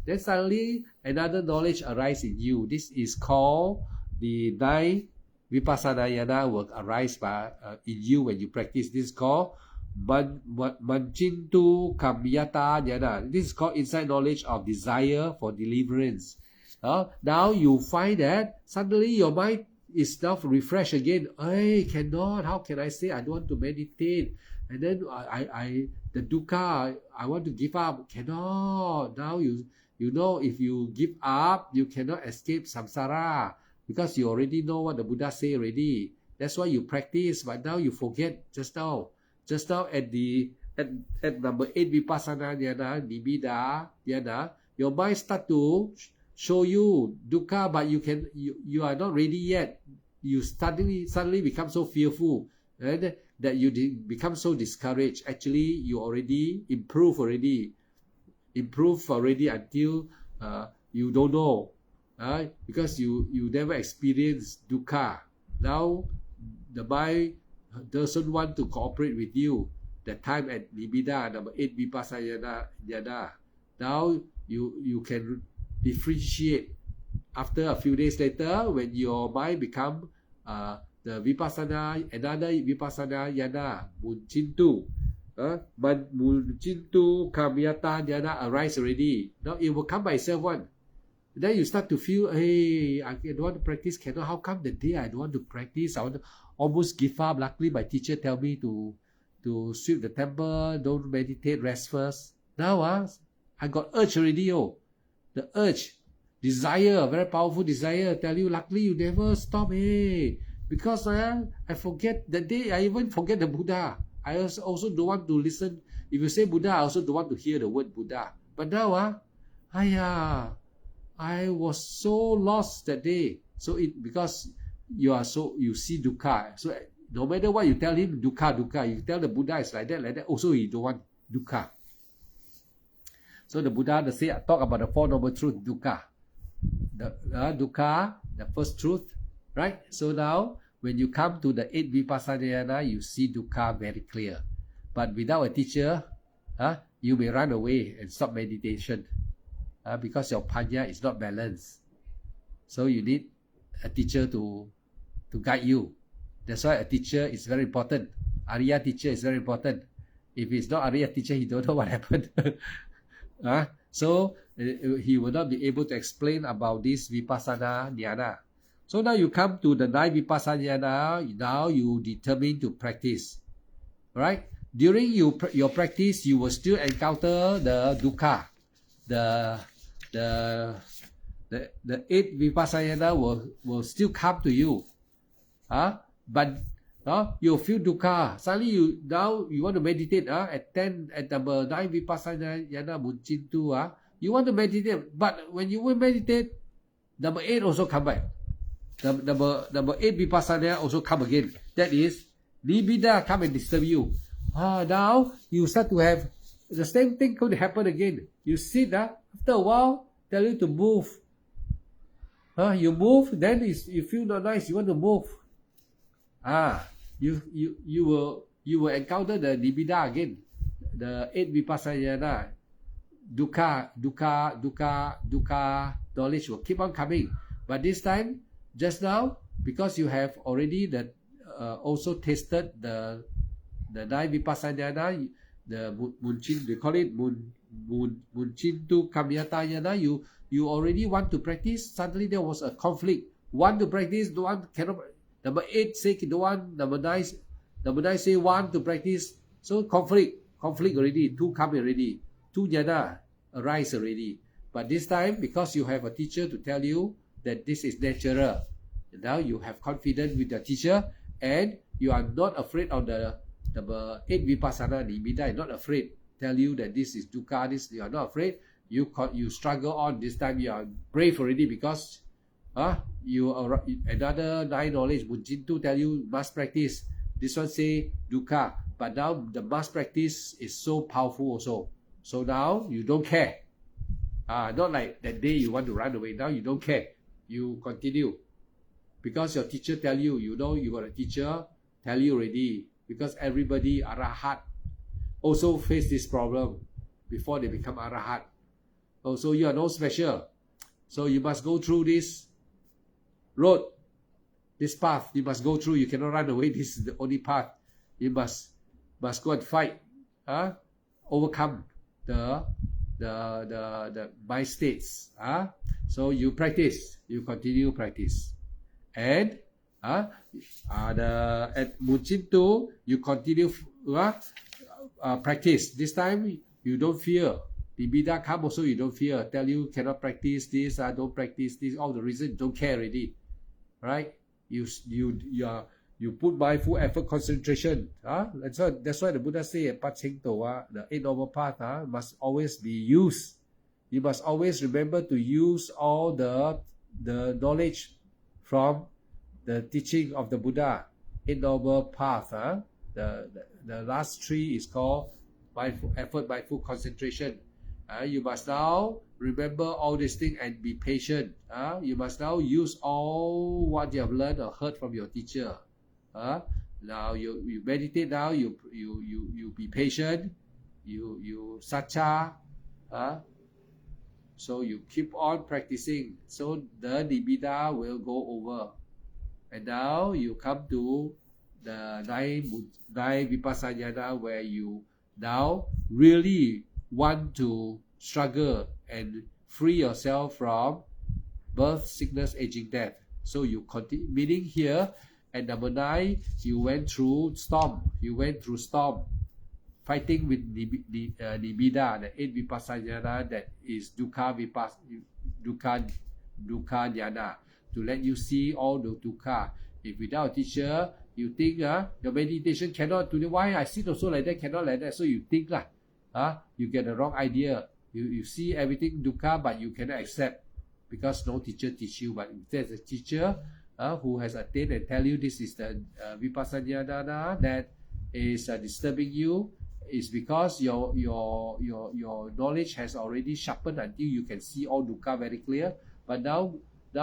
Then suddenly another knowledge arises in you. This is called the 9 vipassanayana will arise in you when you practice. This is called Manchintu Kamyata Jnana. This is called insight knowledge of desire for deliverance. Now you find that suddenly your mind is now refreshed again. Hey, cannot. How can I say I don't want to meditate? And then the dukkha, I want to give up. Cannot. Now you know if you give up, you cannot escape samsara because you already know what the Buddha say already. That's why you practice, but now you forget just now. Just now at number 8 vipassana dhyana, nibbida dhyana, your mind start to show you dukkha, but you are not ready yet. You suddenly become so fearful, and that you become so discouraged. Actually, you already improve already until you don't know, because you never experienced dukkha. Now the mind doesn't want to cooperate with you. That time at nibbida, number 8 vipassana dhyana. Now you can differentiate after a few days later, when your mind become the vipassana, another vipassana yana, munchintu, munchintu kamyata yana arise already. Now it will come by itself one. Then you start to feel, hey, I don't want to practice, cannot. How come the day I don't want to practice? I want to almost give up. Luckily, my teacher tell me to sweep the temple, don't meditate, rest first. Now, I got urge already, the urge, desire, very powerful desire. Tell you, luckily you never stop, because I forget the day. I even forget the Buddha. I also don't want to listen. If you say Buddha, I also don't want to hear the word Buddha. But now, I was so lost that day. So because you see dukkha. So no matter what you tell him, dukkha. You tell the Buddha it's like that. Also he don't want dukkha. So the Buddha talk about the Four Noble Truths, dukkha. Dukkha, the first truth, right? So now when you come to the 8 vipassana, you see dukkha very clear. But without a teacher, you may run away and stop meditation. Because your panya is not balanced. So you need a teacher to guide you. That's why a teacher is very important. Arya teacher is very important. If it's not Arya teacher, he don't know what happened. So he will not be able to explain about this vipassana jnana. So now you come to the 9 vipassana jnana. Now you determine to practice. Right? During your practice, you will still encounter the dukkha. The 8 vipassana will still come to you. But you feel dukkha. Suddenly you want to meditate. At number 9 vipassana yana munchintu. You want to meditate, but when you will meditate, number 8 also come back. Number 8 vipassana also come again. That is nibbida come and disturb you. Now you start to have the same thing could happen again. You sit, after a while, tell you to move. You move, then you feel not nice, you want to move. You will encounter the nibbida again. The 8 vipassana. Dukkha knowledge will keep on coming. But this time, just now, because you have already also tasted the 9 vipassana, the munchin, they call it munchintu kamyata yana, you already want to practice. Suddenly there was a conflict. Want to practice, the one cannot. Number 8 say don't want. Number 9 say want to practice. So conflict already. 2 come already. 2 jnana arise already. But this time, because you have a teacher to tell you that this is natural, now you have confidence with the teacher, and you are not afraid of the number 8 vipassana nibbida. You're not afraid. Tell you that this is dukkha. This you are not afraid. You struggle on. This time you are brave already, because you are another 9 knowledge munchintu tell you must practice. This one say dukkha, but now the must practice is so powerful also. So now you don't care. Not like that day you want to run away. Now you don't care. You continue, because your teacher tell you. You know you got a teacher tell you already. Because everybody arahat also face this problem before they become arahat. So you are no special. So you must go through this road, this path. You must go through. You cannot run away. This is the only path. You must go and fight. Overcome the mind states. So you practice. You continue practice, and at munchintu you continue practice. This time you don't fear. Nibbida come also, you don't fear. Tell you cannot practice this, don't practice this. All the reason don't care already, right? You put mindful effort, concentration. That's why the Buddha say at Part3, the 8 Noble Path must always be used. You must always remember to use all the knowledge from the teaching of the Buddha. 8 Noble Path. The last 3 is called mindful effort, mindful concentration. You must now remember all these things and be patient. You must now use all what you have learned or heard from your teacher. Now you meditate. Now you be patient. You satcha. So you keep on practicing. So the nibbida will go over. And now you come to the nine vipassana where you now really want to struggle and free yourself from birth, sickness, aging, death. So you continue, meaning here at number 9, you went through storm. You went through storm, fighting with nibbida, the 8 vipassana that is dukkha jnana, to let you see all the dukkha. If without a teacher, you think your meditation cannot do. Why I sit also like that, cannot like that? So you think you get the wrong idea. You see everything dukkha, but you cannot accept because no teacher teach you. But if there's a teacher who has attained and tell you this is the vipassana that is disturbing you, is because your knowledge has already sharpened until you can see all dukkha very clear. But now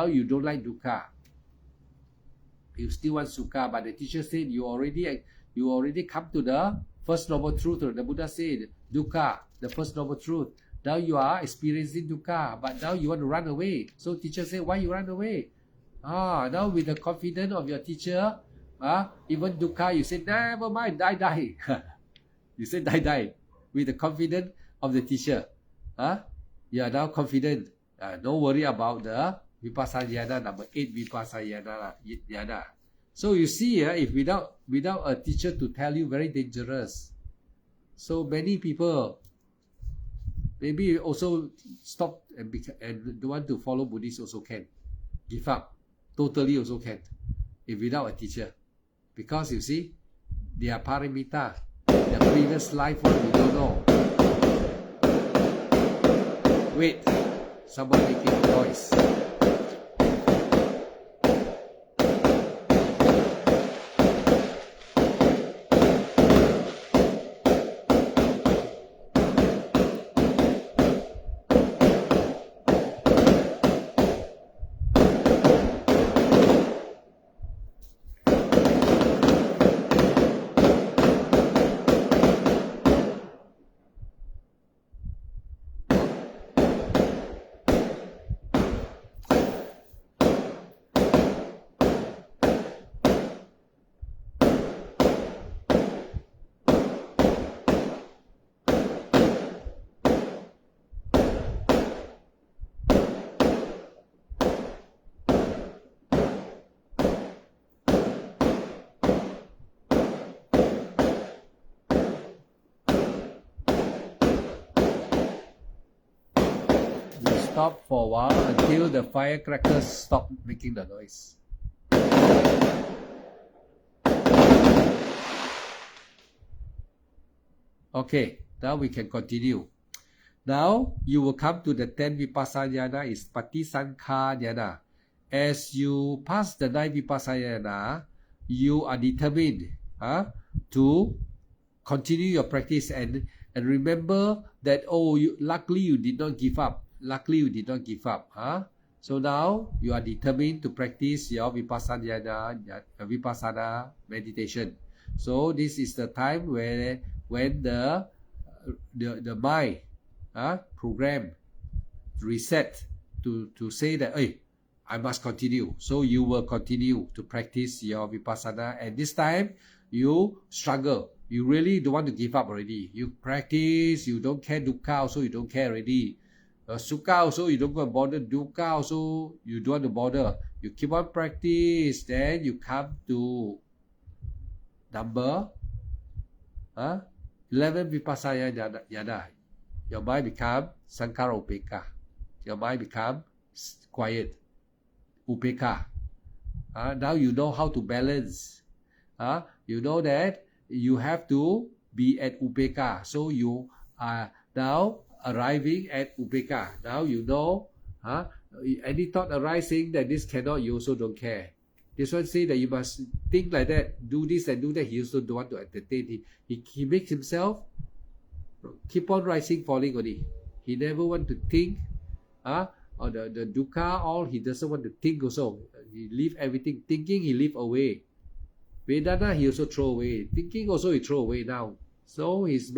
you don't like dukkha. You still want sukha, but the teacher said you already come to the first noble truth. The Buddha said dukkha, the first noble truth. Now you are experiencing dukkha, but now you want to run away. So teacher said, why you run away? Now with the confidence of your teacher, even dukkha, you say, never mind, die. You say die. With the confidence of the teacher. You are now confident. Don't worry about the vipassana, number 8 vipassana. So you see, if without a teacher to tell you, very dangerous. So many people maybe also stop and don't want to follow Buddhists also can. Give up. Totally also can. If without a teacher. Because you see, they are paramita. The previous life one you don't know. Wait, someone making noise. Stop for a while until the firecrackers stop making the noise. Okay, now we can continue. Now you will come to the 10 vipassana is patisankha jnana. As you pass the 9 vipassana, you are determined to continue your practice and remember that luckily you did not give up. So now you are determined to practice your vipassana meditation. So this is the time when the mind program reset to say that, hey, I must continue. So you will continue to practice your vipassana, and this time you struggle. You really don't want to give up already. You practice, you don't care dukkha, also you don't care already. Sukha also you don't go and bother. Dukkha also you don't want to bother. You keep on practice, then you come to number 11 vipassana jnana. Your mind become sankhara upeka. Your mind become quiet. Upeka. Now you know how to balance. You know that you have to be at upeka. So you are now arriving at upeka. Now you know, any thought arising that this cannot, you also don't care. This one say that you must think like that, do this and do that. He also don't want to entertain. He makes himself keep on rising, falling only. He never want to think, or the dukkha, all he doesn't want to think also. He leave everything. Thinking he leave away. Vedana he also throw away. Thinking also he throw away now. So his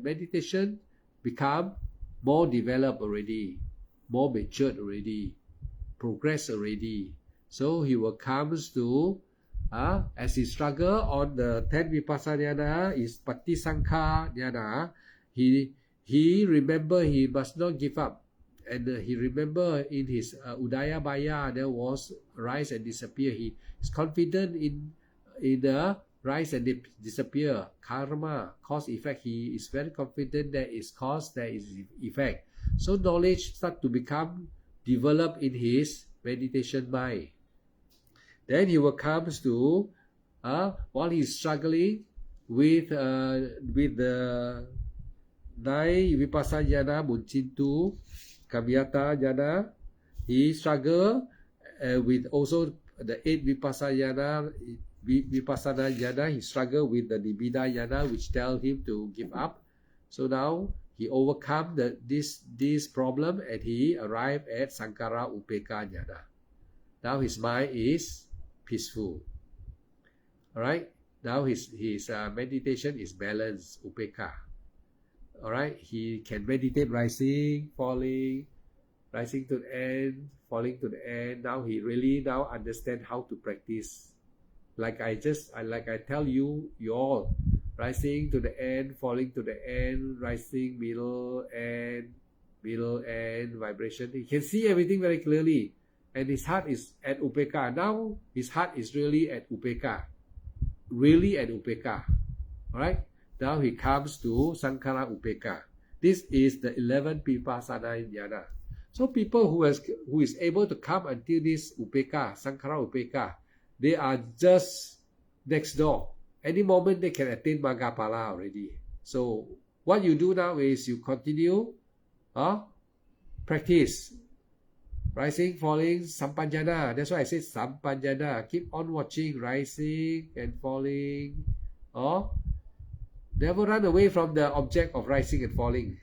meditation become more developed already, more matured already, progressed already. So he will comes to as he struggle on the 10 vipassana jhana is patisankha jhana. He remember he must not give up, and he remember in his udaya baya there was rise and disappear. He is confident in the rise and disappear, karma, cause effect. He is very confident that is cause, there is effect. So knowledge start to become developed in his meditation mind. Then he will comes to while he's struggling with the 9 vipassana jhana, munchintu, kamyata jhana. He struggle with also the 8 vipassana jhana. He struggle with the nibbida jhana, which tell him to give up. So now he overcome this problem, and he arrived at sankhara upeka jhana. Now his mind is peaceful. All right. Now his meditation is balanced, upeka. All right. He can meditate rising, falling, rising to the end, falling to the end. Now he really now understand how to practice. Like I tell you all, rising to the end, falling to the end, rising, middle end, vibration. He can see everything very clearly. And his heart is at upeka. Now his heart is really at upeka. Really at upeka. Alright? Now he comes to sankhara upeka. This is the 11th vipassana jhana. So people who is able to come until this upeka, sankhara upeka, they are just next door. Any moment they can attain maggaphala already. So what you do now is you continue practice. Rising, falling, sampanjana. That's why I say sampanjana. Keep on watching, rising and falling. Never run away from the object of rising and falling.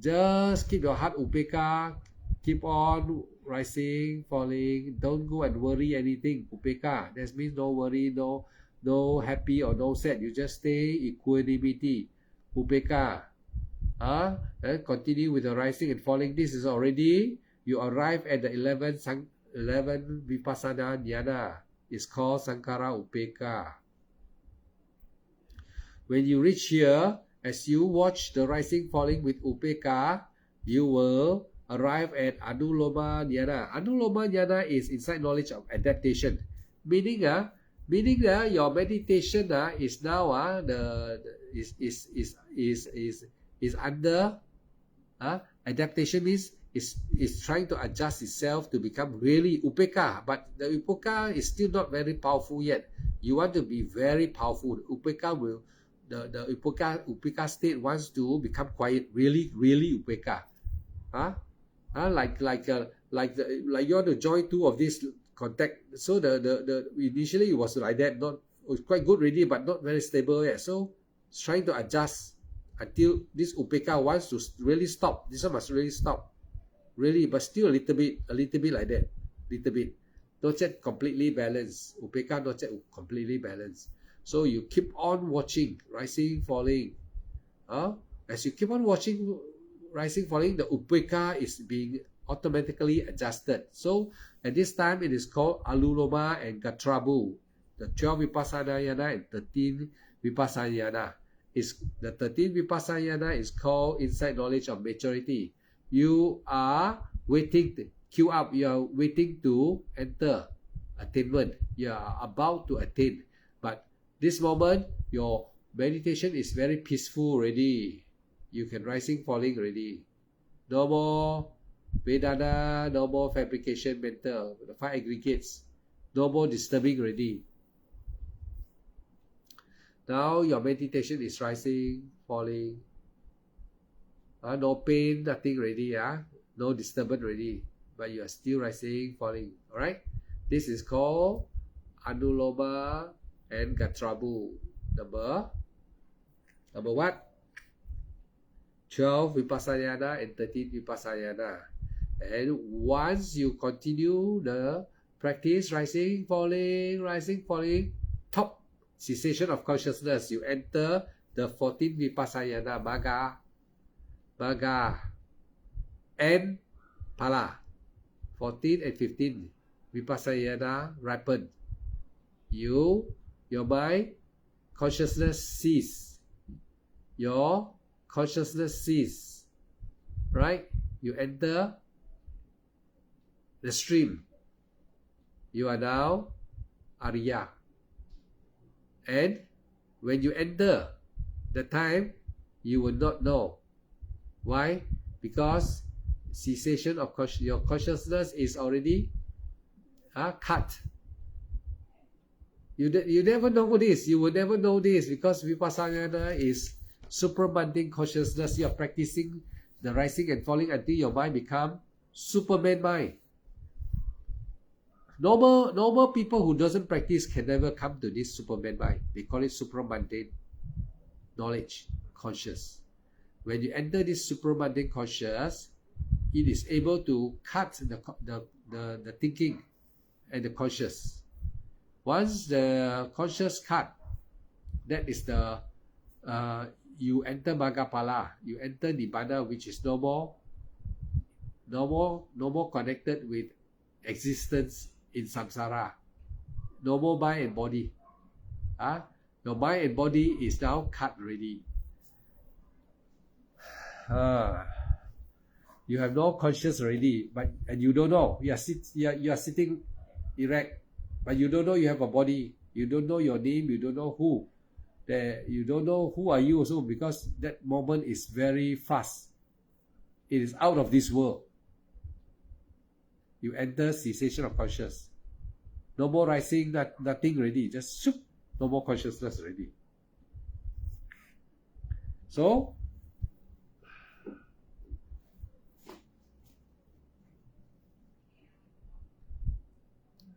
Just keep your heart upeka. Keep on rising, falling. Don't go and worry anything. Upeka. That means no worry, no happy or no sad. You just stay equanimity. Upeka. And continue with the rising and falling. This is already, you arrive at the 11th vipassana jhana. It's called sankhara upeka. When you reach here, as you watch the rising falling with upeka, you will arrive at anuloma jhana. Anuloma jhana is inside knowledge of adaptation. Meaning your meditation is now is under adaptation, means is trying to adjust itself to become really upeka, but the upeka is still not very powerful yet. You want to be very powerful. Upeka will the upeka state wants to become quiet, really upeka. Like you want to join two of these contact. So the initially it was like that, it was quite good already, but not very stable yet. So it's trying to adjust until this upeka wants to really stop. This one must really stop. Really, but still a little bit like that. Little bit. Not yet completely balanced. Upeka not yet completely balanced. So you keep on watching, rising, falling. As you keep on watching, rising, falling, the upeka is being automatically adjusted. So at this time, it is called aluloma and gatrabu. The 12 vipassana jhana and 13 vipassana jhana. The 13th vipassana jhana is called insight knowledge of maturity. You are waiting to queue up. You are waiting to enter attainment. You are about to attain. But this moment, your meditation is very peaceful already. You can rising, falling already. No more Vedana, no more fabrication mental. The 5 aggregates. No more disturbing already. Now your meditation is rising, falling. No pain, nothing already. No disturbance already. But you are still rising, falling. Alright? This is called anuloma and gatrabu. Number what? 12 vipassana jhana and 13 vipassana jhana. And once you continue the practice, rising, falling, top cessation of consciousness, you enter the 14th vipassana jhana, magga. and pala. 14 and 15, vipassana ripen. Your mind, consciousness cease. Your consciousness cease. Right? You enter the stream. You are now Arya. And when you enter the time, you will not know. Why? Because cessation of your consciousness is already cut. You never know this. You will never know this because vipassana is supramundane consciousness. You are practicing the rising and falling until your mind become Superman mind. Normal people who doesn't practice can never come to this Superman mind. They call it supramundane knowledge, conscious. When you enter this supramundane conscious, it is able to cut the thinking and the conscious. Once the conscious cut, that is the you enter Magapala, you enter Nibbana, which is no more connected with existence in samsara. No more mind and body. Your mind and body is now cut already. You have no conscious already, and you don't know. You are sitting erect, but you don't know you have a body. You don't know your name. You don't know who. You don't know who are you also, because that moment is very fast. It is out of this world. You enter cessation of consciousness. No more rising, nothing already. Just shoop, no more consciousness already. So,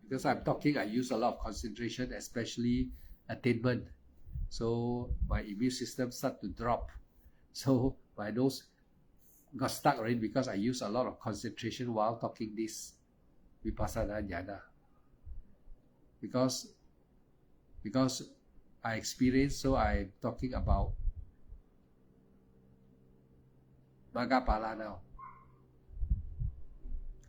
because I'm talking, I use a lot of concentration, especially attainment. So my immune system start to drop. So my nose got stuck already because I use a lot of concentration while talking this vipassana jnana. Because I experienced, so I'm talking about Magapala now.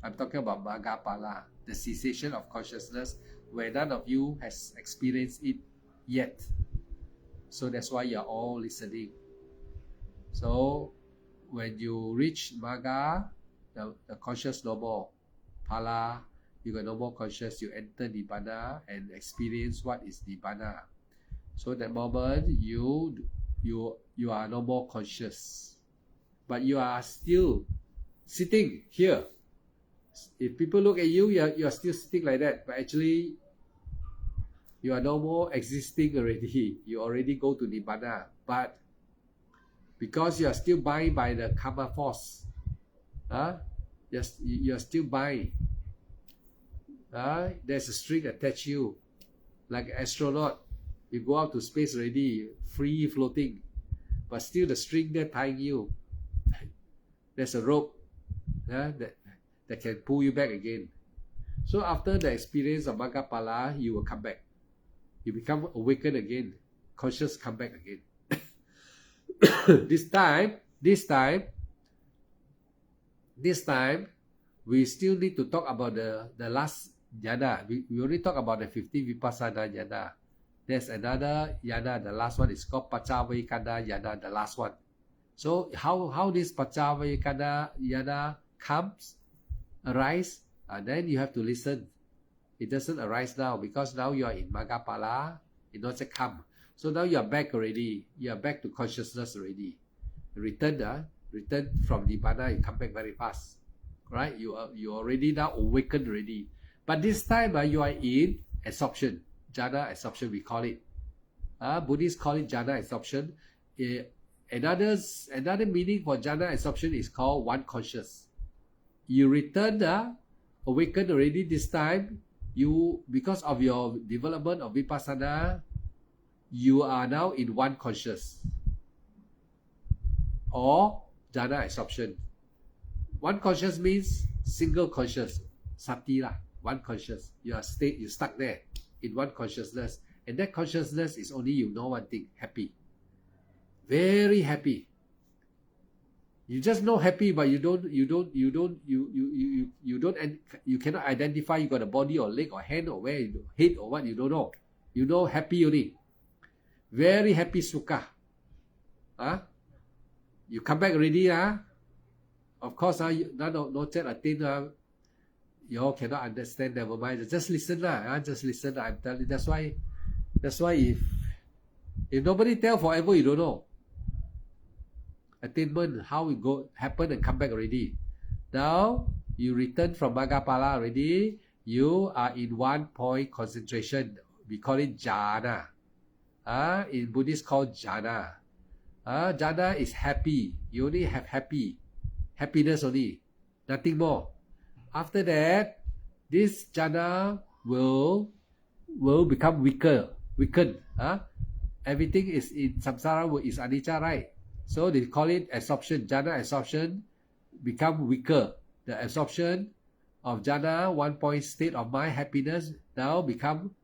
I'm talking about Magapala, the cessation of consciousness, where none of you has experienced it yet. So that's why you're all listening. So when you reach Maga, the conscious no more. Pala, you got no more conscious, you enter Nibbana and experience what is Nibbana. So that moment you are no more conscious. But you are still sitting here. If people look at you, you are still sitting like that. But actually, you are no more existing already. You already go to Nibbana. But because you are still bound by the karma force, you are still bound. There's a string attached to you. Like an astronaut, you go out to space already, free floating. But still the string there tying you. There's a rope that can pull you back again. So after the experience of Magapala, you will come back. You become awakened again. Conscious come back again. This time, we still need to talk about the last jhana. We only talk about the 15 vipassana jhana. There's another jhana. The last one is called Paccavekkhana jhana. The last one. So how this Paccavekkhana jhana comes, arise, and then you have to listen. It doesn't arise now because now you are in Magapala. It doesn't come. So now you are back already. You are back to consciousness already. Return from Nibbana. You come back very fast, right? You already now awakened already. But this time you are in absorption, jhana absorption. We call it. Buddhists call it jhana absorption. Another meaning for jhana absorption is called one conscious. You return awakened already this time. Because of your development of vipassana, you are now in one conscious or jhana absorption. One conscious means single conscious, sati lah. One conscious. You stuck there in one consciousness, and that consciousness is only you know one thing: happy, very happy. You just know happy, but you cannot identify you got a body or leg or hand or where head or what, you don't know. You know happy only. Very happy sukha. You come back already, of course, no chat attain, you all cannot understand, never mind. Just listen, just listen. I'm telling you, that's why if nobody tell forever, you don't know. Attainment, how it go happen and come back already. Now you return from Magapala already. You are in 1 point concentration. We call it jhana. In Buddhist called jhana. Jhana is happy. You only have happiness only, nothing more. After that, this jhana will become weakened. Everything is in samsara is anicca, right? So they call it absorption. Jhana absorption become weaker. The absorption of jhana, 1 point state of mind, happiness, now become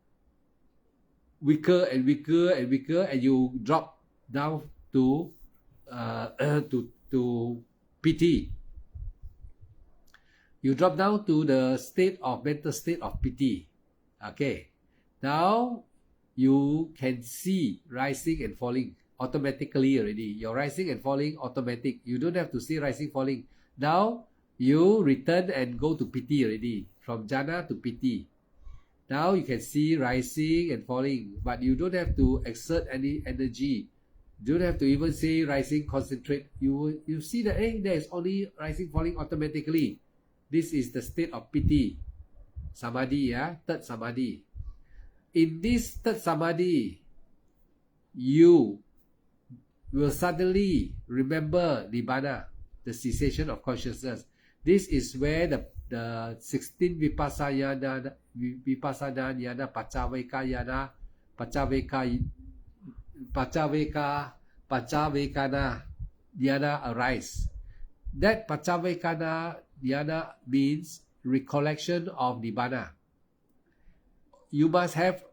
weaker and weaker and weaker, and you drop down to piti. You drop down to the mental state of piti. Okay. Now you can see rising and falling automatically already. Your rising and falling automatic. You don't have to see rising, falling. Now you return and go to piti already. From jhana to piti. Now you can see rising and falling, but you don't have to exert any energy. You don't have to even say rising, concentrate. You see that there is only rising, falling automatically. This is the state of piti. Samadhi, third samadhi. In this third samadhi, you will suddenly remember nibbana, the cessation of consciousness. This is where the 16 vipassana jnana, pacavekana jnana arise. That pacavekana jnana means recollection of nibbana. You must have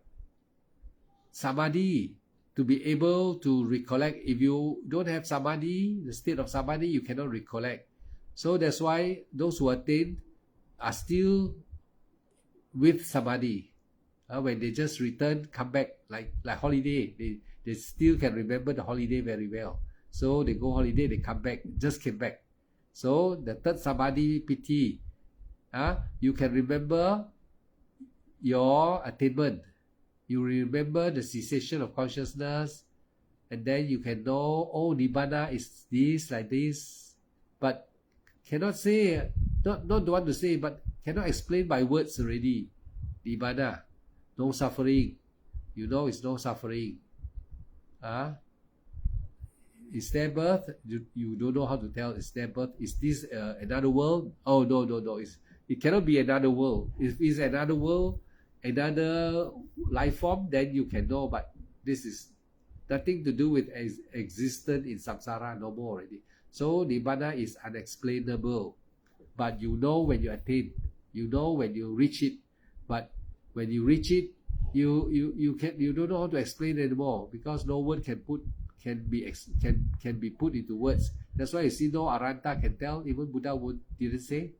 samadhi to be able to recollect. If you don't have samadhi, the state of samadhi, you cannot recollect. So that's why those who attain are still with samadhi. When they just return, come back like holiday, they still can remember the holiday very well. So they go holiday, they come back, just came back. So the third samadhi piti, you can remember your attainment. You remember the cessation of consciousness, and then you can know, nibbana is this, like this, but cannot say, not want to say, but cannot explain by words already. Nibbana, no suffering. You know it's no suffering. Is there birth? You don't know how to tell. Is there birth? Is this another world? Oh, no. It cannot be another world. If it's another world, another life form, then you can know, but this is nothing to do with existence in samsara, no more already. So nibbana is unexplainable, but you know when you attain, you know when you reach it, but when you reach it, you don't know how to explain anymore, because no word can be put into words. That's why you see no Aranta can tell, even Buddha didn't say.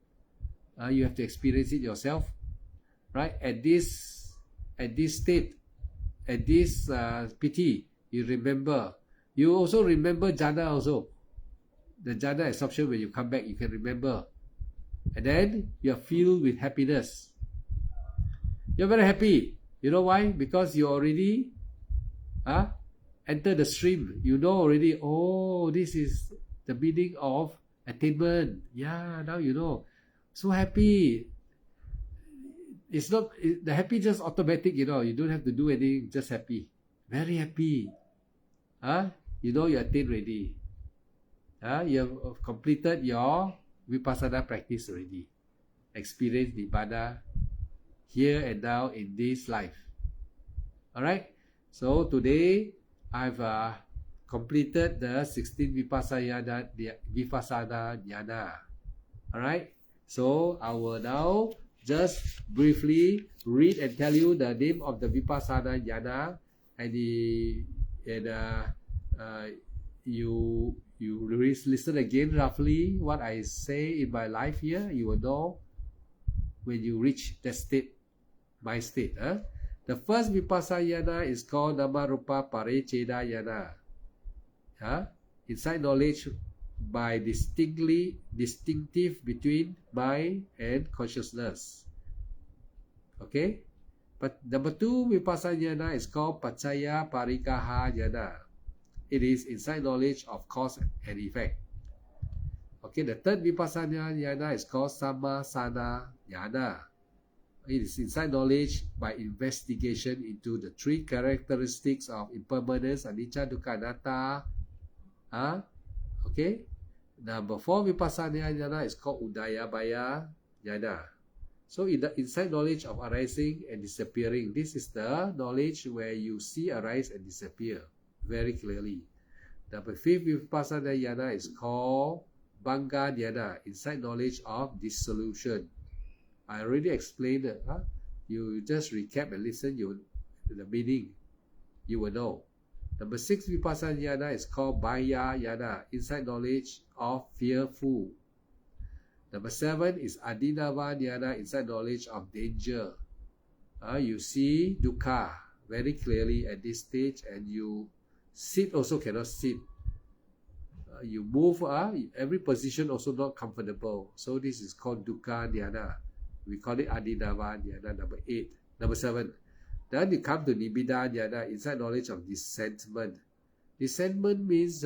You have to experience it yourself, right? At this state, at this piti, you remember. You also remember jhana also. The jhana absorption, when you come back, you can remember. And then you are filled with happiness. You're very happy. You know why? Because you already enter the stream. You know already, this is the meaning of attainment. Yeah, now you know. So happy. It's not, the happy just automatic, you don't have to do anything, just happy. Very happy. You know you attained already. You have completed your vipassana practice already. Experience nibbana here and now in this life. Alright? So today I've completed the 16 vipassana jnana. Alright? So I will now just briefly read and tell you the name of the vipassana jnana, and you listen again roughly what I say in my life here, you will know when you reach that state, my state. The first vipassana is called nama rupa parecedayana. Insight knowledge by distinctive between mind and consciousness. Okay? But number 2 vipassana is called paccaya parikahayana. It is insight knowledge of cause and effect. Okay, the third vipassana yana is called samasana yana. It is insight knowledge by investigation into the 3 characteristics of impermanence, anicca, dukkha, anatta. Okay. Number 4 vipassana yana is called udayabaya yana. So in the insight knowledge of arising and disappearing, this is the knowledge where you see arise and disappear very clearly. Number 5 vipassana yana is called bhanga dhyana, insight knowledge of dissolution. I already explained it. You just recap and listen the meaning. You will know. Number 6 vipassana yana is called bhaya yana, insight knowledge of fearful. Number 7 is adinava dhyana, insight knowledge of danger. You see dukkha very clearly at this stage, and you sit also cannot sit. You move, every position also not comfortable. So this is called dukkha dhyana. We call it adinava dhyana, number 8. Number 7. Then you come to nibbida dhyana, insight knowledge of dissentment. Dissentment means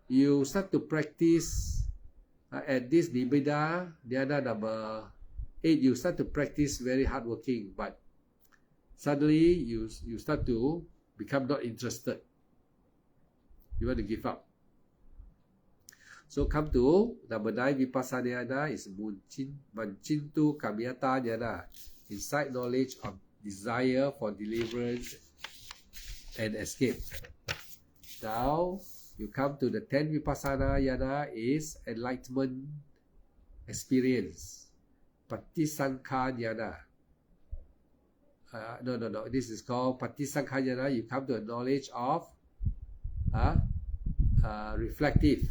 you start to practice at this nibbida dhyana number 8. You start to practice very hardworking, but suddenly you start to become not interested. You want to give up. So come to number 9 vipassana dhyana is manchintu kamyata dhyana, insight knowledge of desire for deliverance and escape. Now you come to the 10th vipassana dhyana is enlightenment experience, patisankha dhyana. No. This is called patisankha dhyana. You come to a knowledge of reflective.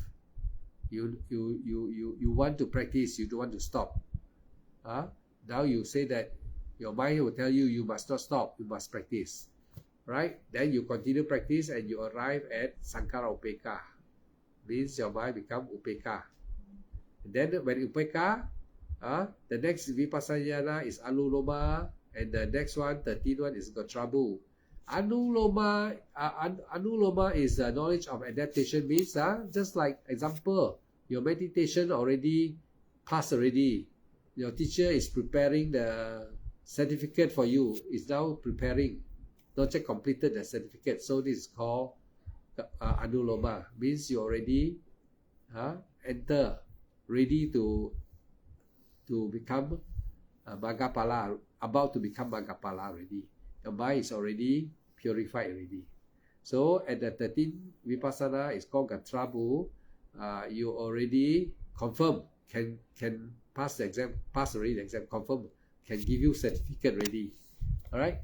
You want to practice, you don't want to stop. Now you say that your mind will tell you must not stop, you must practice. Right? Then you continue practice and you arrive at sankhara upeka. Means your mind become upeka. And then when upeka, the next vipassana is anuloma, and the next one, 13th one is gotrabu. Anuloma is knowledge of adaptation. Means just like example, your meditation already passed already. Your teacher is preparing the certificate for you. Is now preparing. Not yet completed the certificate. So this is called anuloma. Means you already enter, ready to become Maggapala, about to become Maggapala already. Your mind is already purified already. So at the 13th vipassana is called Gatrabu. You already confirm, can pass the exam, pass already the exam, confirm, can give you certificate already. Alright?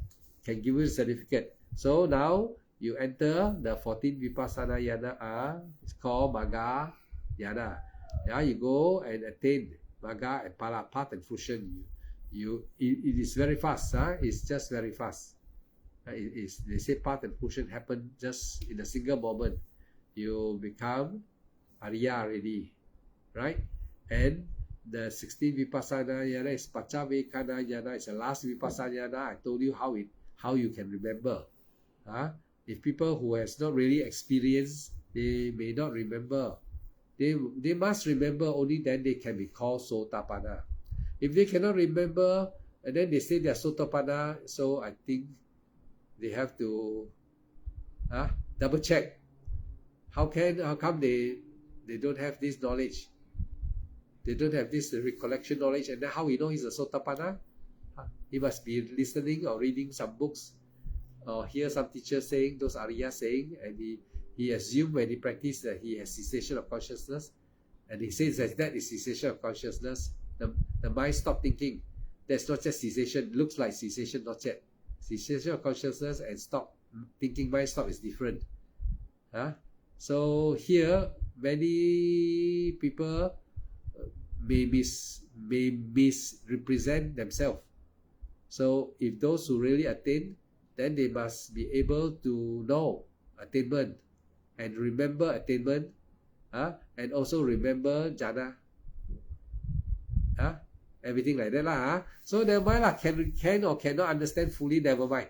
Can give you certificate. So now you enter the 14th vipassana dhyana. It's called Magga dhyana. Yeah, you go and attain Magga and Pala, path and fruition. It is very fast. It's just very fast. They say path and fruition happen just in a single moment. You become Arya already, right? And the 16th vipassana dhyana is Paccavekkhana dhyana. It's the last vipassana dhyana. I told you how you can remember. If people who has not really experienced, they may not remember. They must remember, only then they can be called Sotapanna. If they cannot remember and then they say they are Sotapanna, so I think they have to double check. How come they don't have this knowledge? They don't have this recollection knowledge, and then how we know he's a Sotapanna? He must be listening or reading some books, or hear some teacher saying, those Arya saying, and he assumed when he practiced that he has cessation of consciousness, and he says that is cessation of consciousness. The mind stopped thinking. That's not just cessation. Looks like cessation, not yet. Cessation of consciousness and stop thinking, mind stop is different. So here many people may misrepresent themselves. So if those who really attain, then they must be able to know attainment and remember attainment, and also remember jhana, everything like that lah. So never mind lah, can or cannot understand fully, never mind.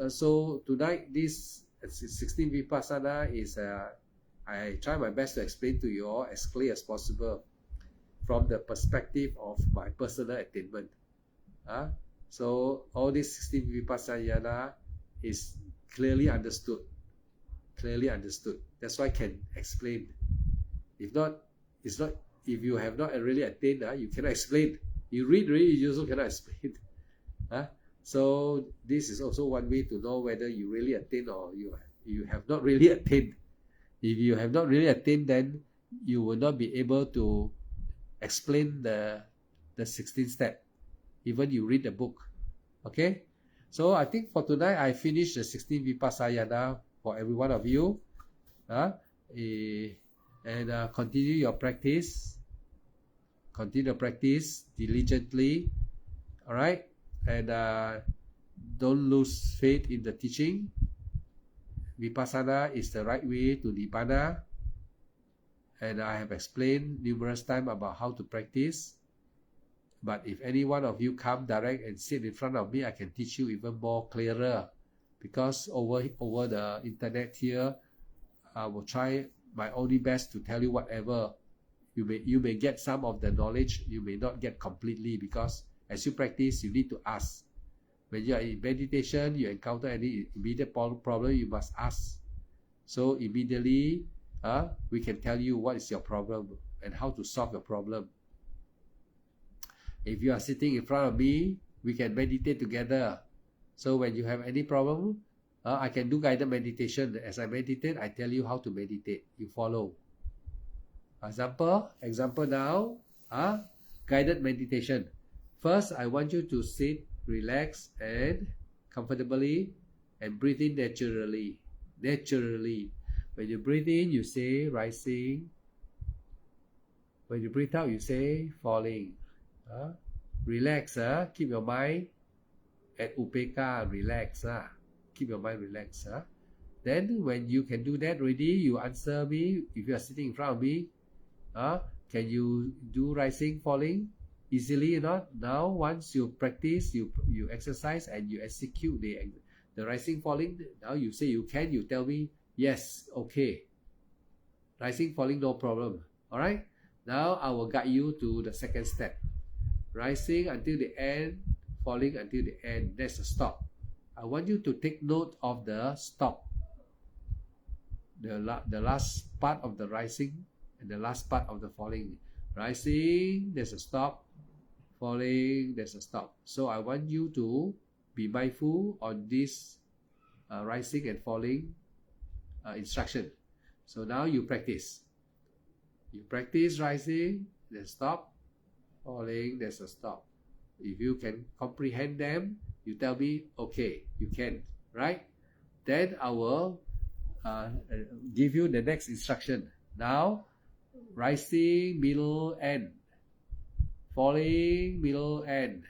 So tonight this 16 vipassana is I try my best to explain to you all as clear as possible from the perspective of my personal attainment. So all this 16 vipassana is clearly understood. That's why I can explain. If not, it's not. If you have not really attained, you cannot explain. You read really, you also cannot explain. So this is also one way to know whether you really attain or you have not really attained. If you have not really attained, then you will not be able to explain the 16 step, even you read the book. Okay, so I think for tonight I finished the 16 vipassana for every one of you, and continue your practice. Continue to practice diligently. All right, and don't lose faith in the teaching. Vipassana is the right way to nibbana, and I have explained numerous times about how to practice. But if any one of you come direct and sit in front of me, I can teach you even more clearer, because over the internet here, I will try my only best to tell you whatever. You may get some of the knowledge, you may not get completely, because as you practice, you need to ask. When you are in meditation, you encounter any immediate problem, you must ask. So immediately, we can tell you what is your problem and how to solve your problem. If you are sitting in front of me, we can meditate together. So when you have any problem, I can do guided meditation. As I meditate, I tell you how to meditate. You follow. Example now, guided meditation. First, I want you to sit, relax, and comfortably, and breathe in naturally. When you breathe in, you say rising. When you breathe out, you say falling. Relax, keep your mind at upekkha, relax. Keep your mind relaxed. Then when you can do that already, you answer me. If you are sitting in front of me, can you do rising, falling easily or not? Now, once you practice, you exercise and you execute the rising, falling. Now you say you can. You tell me yes, okay. Rising, falling, no problem. All right. Now I will guide you to the second step. Rising until the end, falling until the end. That's a stop. I want you to take note of the stop. The last part of the rising and the last part of the falling. Rising, there's a stop. Falling, there's a stop. So I want you to be mindful on this rising and falling instruction. So now you practice. You practice rising, there's a stop. Falling, there's a stop. If you can comprehend them, you tell me, okay, you can, right? Then I will give you the next instruction. Now, rising, middle, end. Falling, middle, end.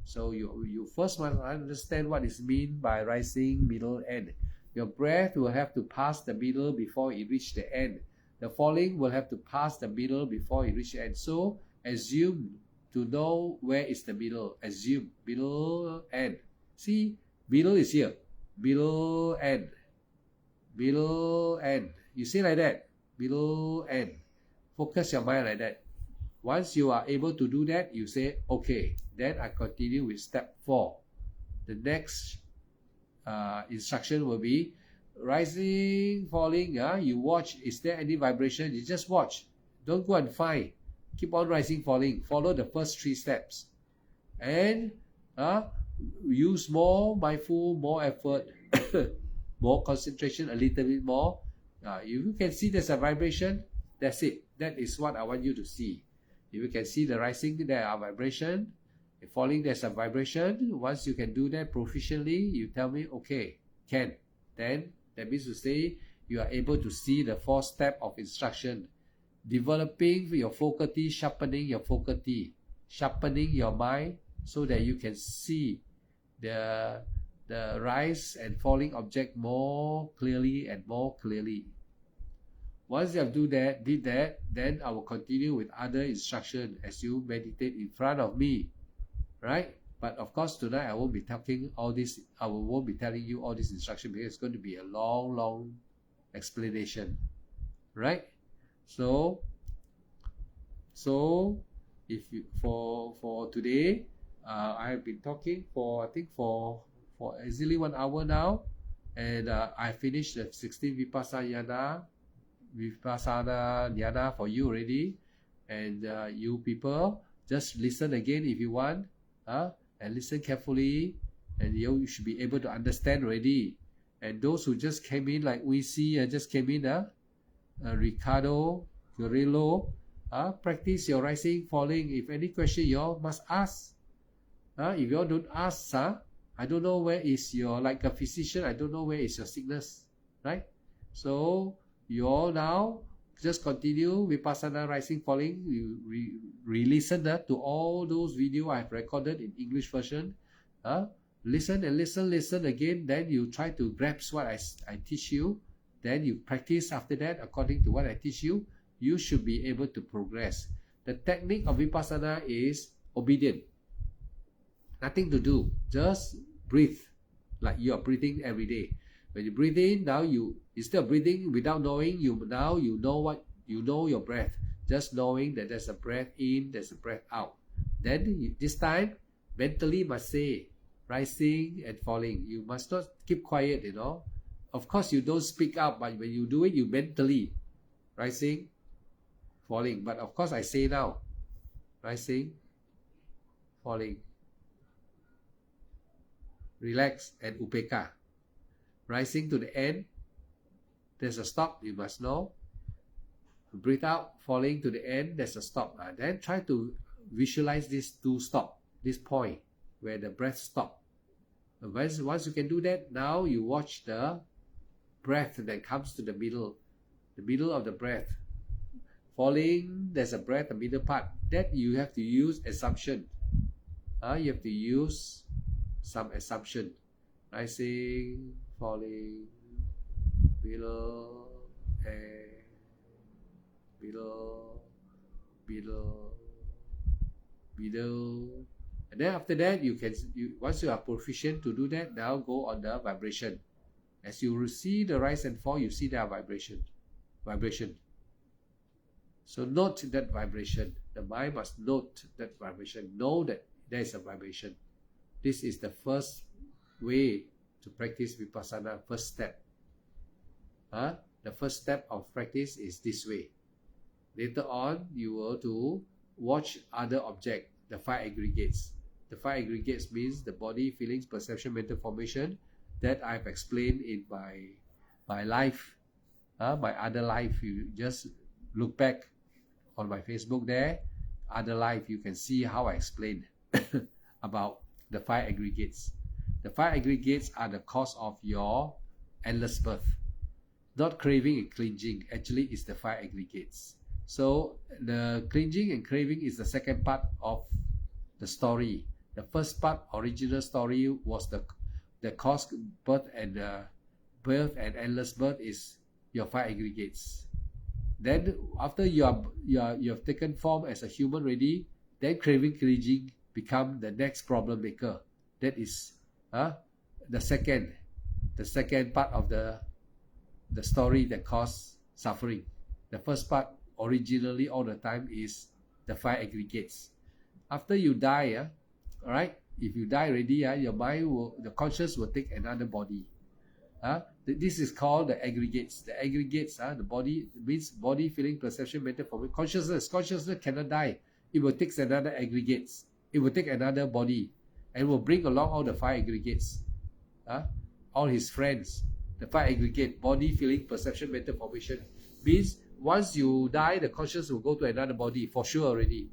So you first must understand what is meant by rising, middle, end. Your breath will have to pass the middle before it reach the end. The falling will have to pass the middle before it reach the end. So assume to know where is the middle. Assume middle, end. See, middle is here. Middle, end. Middle, end. You see like that. Middle, end. Focus your mind like that. Once you are able to do that, you say, okay. Then I continue with step 4. The next instruction will be rising, falling. You watch, is there any vibration? You just watch. Don't go and find. Keep on rising, falling. Follow the first 3 steps. And use more mindful, more effort, more concentration, a little bit more. If you can see there's a vibration, that's it. That is what I want you to see. If you can see the rising, there are vibration. If falling, there's a vibration. Once you can do that proficiently, you tell me, okay, can. Then that means to say you are able to see the 4 steps of instruction. Developing your faculty, sharpening your faculty, sharpening your mind so that you can see the rise and falling object more clearly and more clearly. Once you have did that, then I will continue with other instruction as you meditate in front of me, right? But of course, tonight I won't be talking all this. I won't be telling you all this instruction because it's going to be a long explanation, right? So if you for today, I have been talking for I think for easily 1 hour now, and I finished the 16 vipassana dhyana for you already, and you people just listen again if you want, and listen carefully, and you should be able to understand already. And those who just came in, like we see just came in, Ricardo Guerrero, practice your rising, falling. If any question you all must ask. If you all don't ask, I don't know where is your, like a physician, I don't know where is your sickness, right? So you all now just continue Vipassana rising, falling. You re-listen to all those videos I've recorded in English version. Listen and listen again. Then you try to grasp what I teach you. Then you practice after that according to what I teach you. You should be able to progress. The technique of Vipassana is obedient. Nothing to do. Just breathe like you are breathing every day. When you breathe in, now you instead of breathing without knowing, you know your breath. Just knowing that there's a breath in, there's a breath out. Then this time, mentally must say, rising and falling. You must not keep quiet, Of course, you don't speak up, but when you do it, you mentally rising, falling. But of course, I say now, rising, falling. Relax and upeka. Rising to the end, there's a stop, you must know. Breathe out, falling to the end, there's a stop. Then try to visualize these 2 stop, this point where the breath stop. Once you can do that, now you watch the breath that comes to the middle of the breath. Falling, there's a breath, the middle part. That you have to use assumption. You have to use some assumption. Rising, falling, below, and below. And then after that, once you are proficient to do that, now go on the vibration. As you see the rise and fall, you see their vibration. So note that vibration. The mind must note that vibration. Know that there is a vibration. This is the first way to practice Vipassana, first step. The first step of practice is this way. Later on, you will to watch other objects, the 5 aggregates. The 5 aggregates means the body, feelings, perception, mental formation that I've explained in my life, my other life. You just look back on my Facebook there, other life, you can see how I explained about the 5 aggregates. The 5 aggregates are the cause of your endless birth. Not craving and clinging, actually is the 5 aggregates. So the clinging and craving is the second part of the story. The first part, original story, was the cause, birth and endless birth is your 5 aggregates. Then after you have taken form as a human already, then craving, clinging become the next problem maker. That is the second part of the story that causes suffering. The first part originally all the time is the 5 aggregates. After you die, all right, if you die already, your mind the conscious will take another body. This is called the aggregates. The aggregates, the body means body, feeling, perception, mental formation. Consciousness cannot die. It will take another aggregates. It will take another body, and will bring along all the 5 aggregates. All his friends. The 5 aggregate, body, feeling, perception, mental formation, means once you die, the conscious will go to another body for sure already.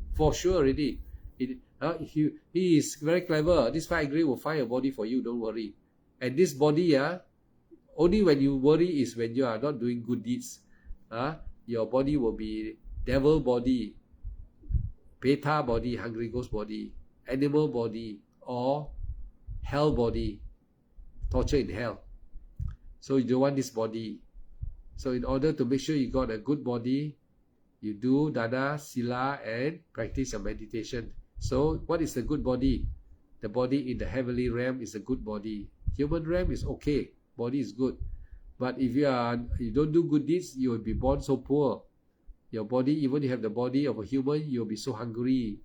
He is very clever. This 5 aggregate will find a body for you. Don't worry. And this body, Only when you worry is when you are not doing good deeds. Your body will be devil body, beta body, hungry ghost body, animal body, or hell body, torture in hell. So you don't want this body. So in order to make sure you got a good body, you do dana, sila, and practice your meditation. So what is a good body? The body in the heavenly realm is a good body. Human realm is okay. Body is good. But if you don't do good deeds, you will be born so poor. Your body, even if you have the body of a human, you'll be so hungry.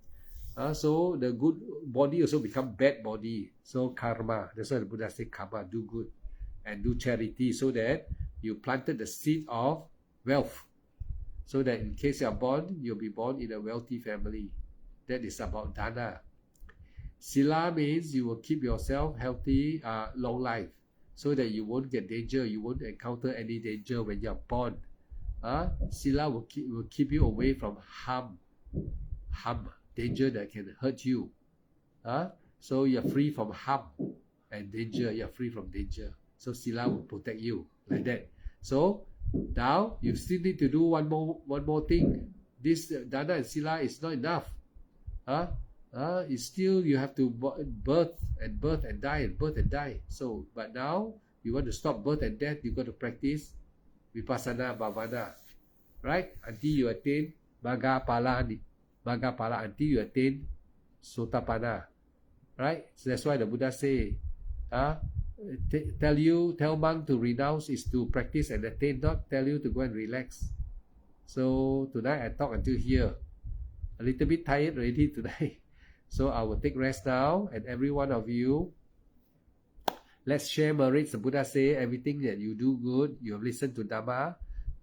So the good body also become bad body. So karma. That's why the Buddha said karma, do good and do charity, so that you planted the seed of wealth. So that in case you are born, you'll be born in a wealthy family. That is about dana. Sila means you will keep yourself healthy, long life, so that you won't get danger, you won't encounter any danger when you are born. Sila will keep you away from harm, danger that can hurt you. So you're free from harm and danger. You're free from danger. So Sila will protect you like that. So now you still need to do one more thing. This dana and Sila is not enough. It's still you have to birth and die. So but now you want to stop birth and death, you got to practice vipassana bhavana, right? Until you attain Maggaphala, until you attain Sotapanna, right? So that's why the Buddha say, tell monk to renounce is to practice and attain, not tell you to go and relax. So tonight I talk until here. A little bit tired already today. So I will take rest now, and every one of you, let's share merits. The Buddha say everything that you do good, you have listened to Dhamma,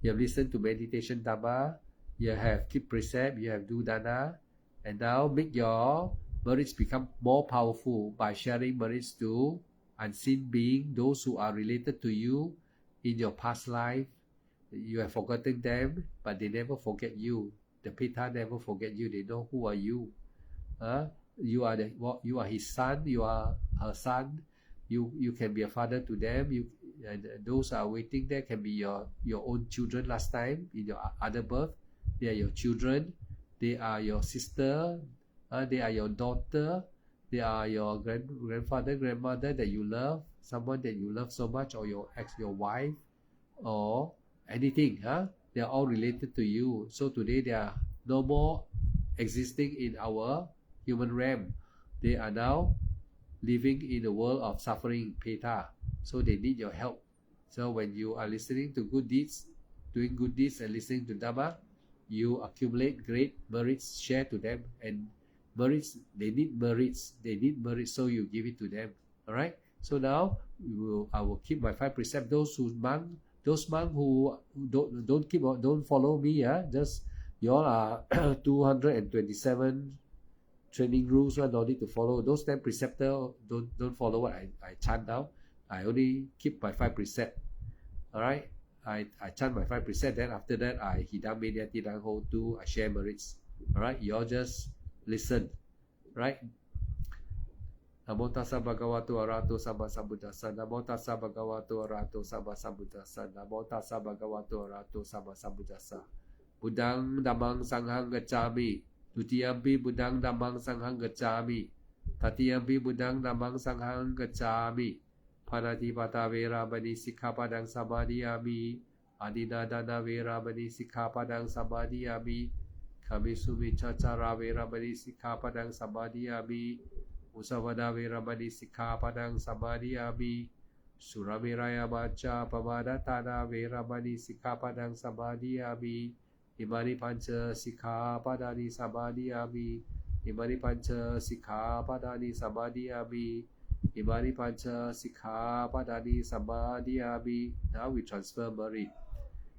you have listened to meditation Dhamma, you have keep precept, you have do dana, and now make your merits become more powerful by sharing merits to unseen beings, those who are related to you in your past life. You have forgotten them, but they never forget you. The Pitta never forget you. They know who are you. You are his son. You are her son. You can be a father to them. And those are waiting there can be your own children last time in your other birth. They are your children. They are your sister. They are your daughter. They are your grandfather, grandmother that you love. Someone that you love so much, or your wife, or anything. They are all related to you. So today they are no more existing in our human realm. They are now living in the world of suffering, Pitta. So they need your help. So when you are listening to good deeds, doing good deeds and listening to Dhamma, you accumulate great merits, share to them. And merits, they need merits. So you give it to them. Alright? So now I will keep my 5 precepts. Those monks who don't follow me, just you all are 227 training rules, no need to follow. Those 10 preceptors don't follow what I chant now. I only keep my 5 precepts. Alright? I chant my 5 precepts, then after that I hidang menyati dang ho tu, I share merits. Alright? You all just listen. Right? Namo tassa bhagavato arahato sama sambuddhassa. Namo tassa bhagavato arahato sama sambuddhassa. Namo tassa bhagavato arahato sama sambuddhassa. Buddhang dhammang sanghang gacchami. Dutiyampi buddhang dhammang sanghang gacchami. Tatiyampi buddhang dhammang sanghang gacchami. Panatipata veramani sikkhapadang samadhiyami. Adinadana veramani sikkhapadang samadhiyami. Kamisumi cacara veramani sikkhapadang samadhiyami. Musavada veramani sikkhapadang samadhiyami. Suramiraya macha pamadatana veramani sikkhapadang samadhiyami. Imani panca sikkhapadani samadhiyami. Imani panca sikkhapadani samadhiyami. Imani panca sikkhapadani samadhiyami. Now we transfer merit.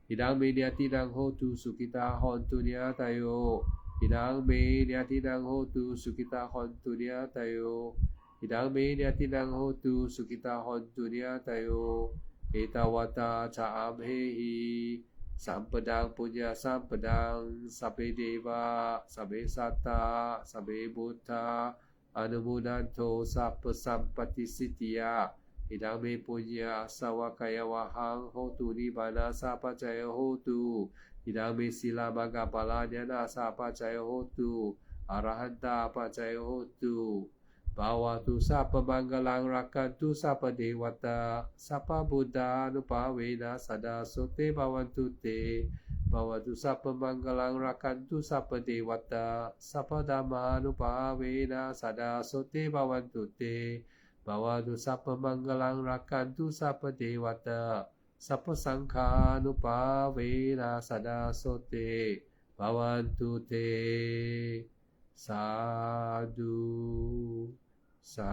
Hidang me nyati nang ho tu sukita hon tu nyatayo. Hidang me nyati nang ho tu sukita hon tu nyatayo. Hidang me nyati nang ho tu sukita hon tu nyatayo. Etawata cha'am hehi. Sampadang punya sampadang. Sabe deva, sabe satta, sabe buddha. Anumunanto sappa sampati sitya. Idang me punya sawakaya wahang hotu nibbana sapacaya hotu. Idang me sila magapala nyana sapacaya hotu. Arahanta pacaya hotu. Bhavatu sapa manggalang rakantu sapa dewata. Sapa buddha nupavena sada sote bhavantu te. Bhavatu sapa manggalang rakantu sapa dewata. Sapa dhamma nupavena sada sote bhavantu te. Bhavatu sapa manggalang rakantu sapa dewata. Sapa sangha nupavena sada sote bhavantu te. Sadhu, sadhu,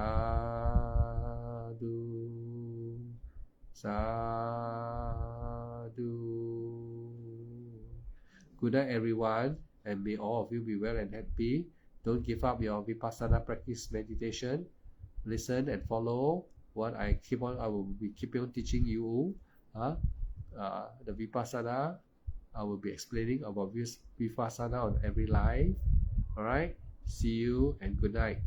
sadhu. Good night, everyone, and may all of you be well and happy. Don't give up your vipassana practice meditation. Listen and follow what I will be keeping on teaching you. The vipassana, I will be explaining about vipassana on every live. All right. See you and good night.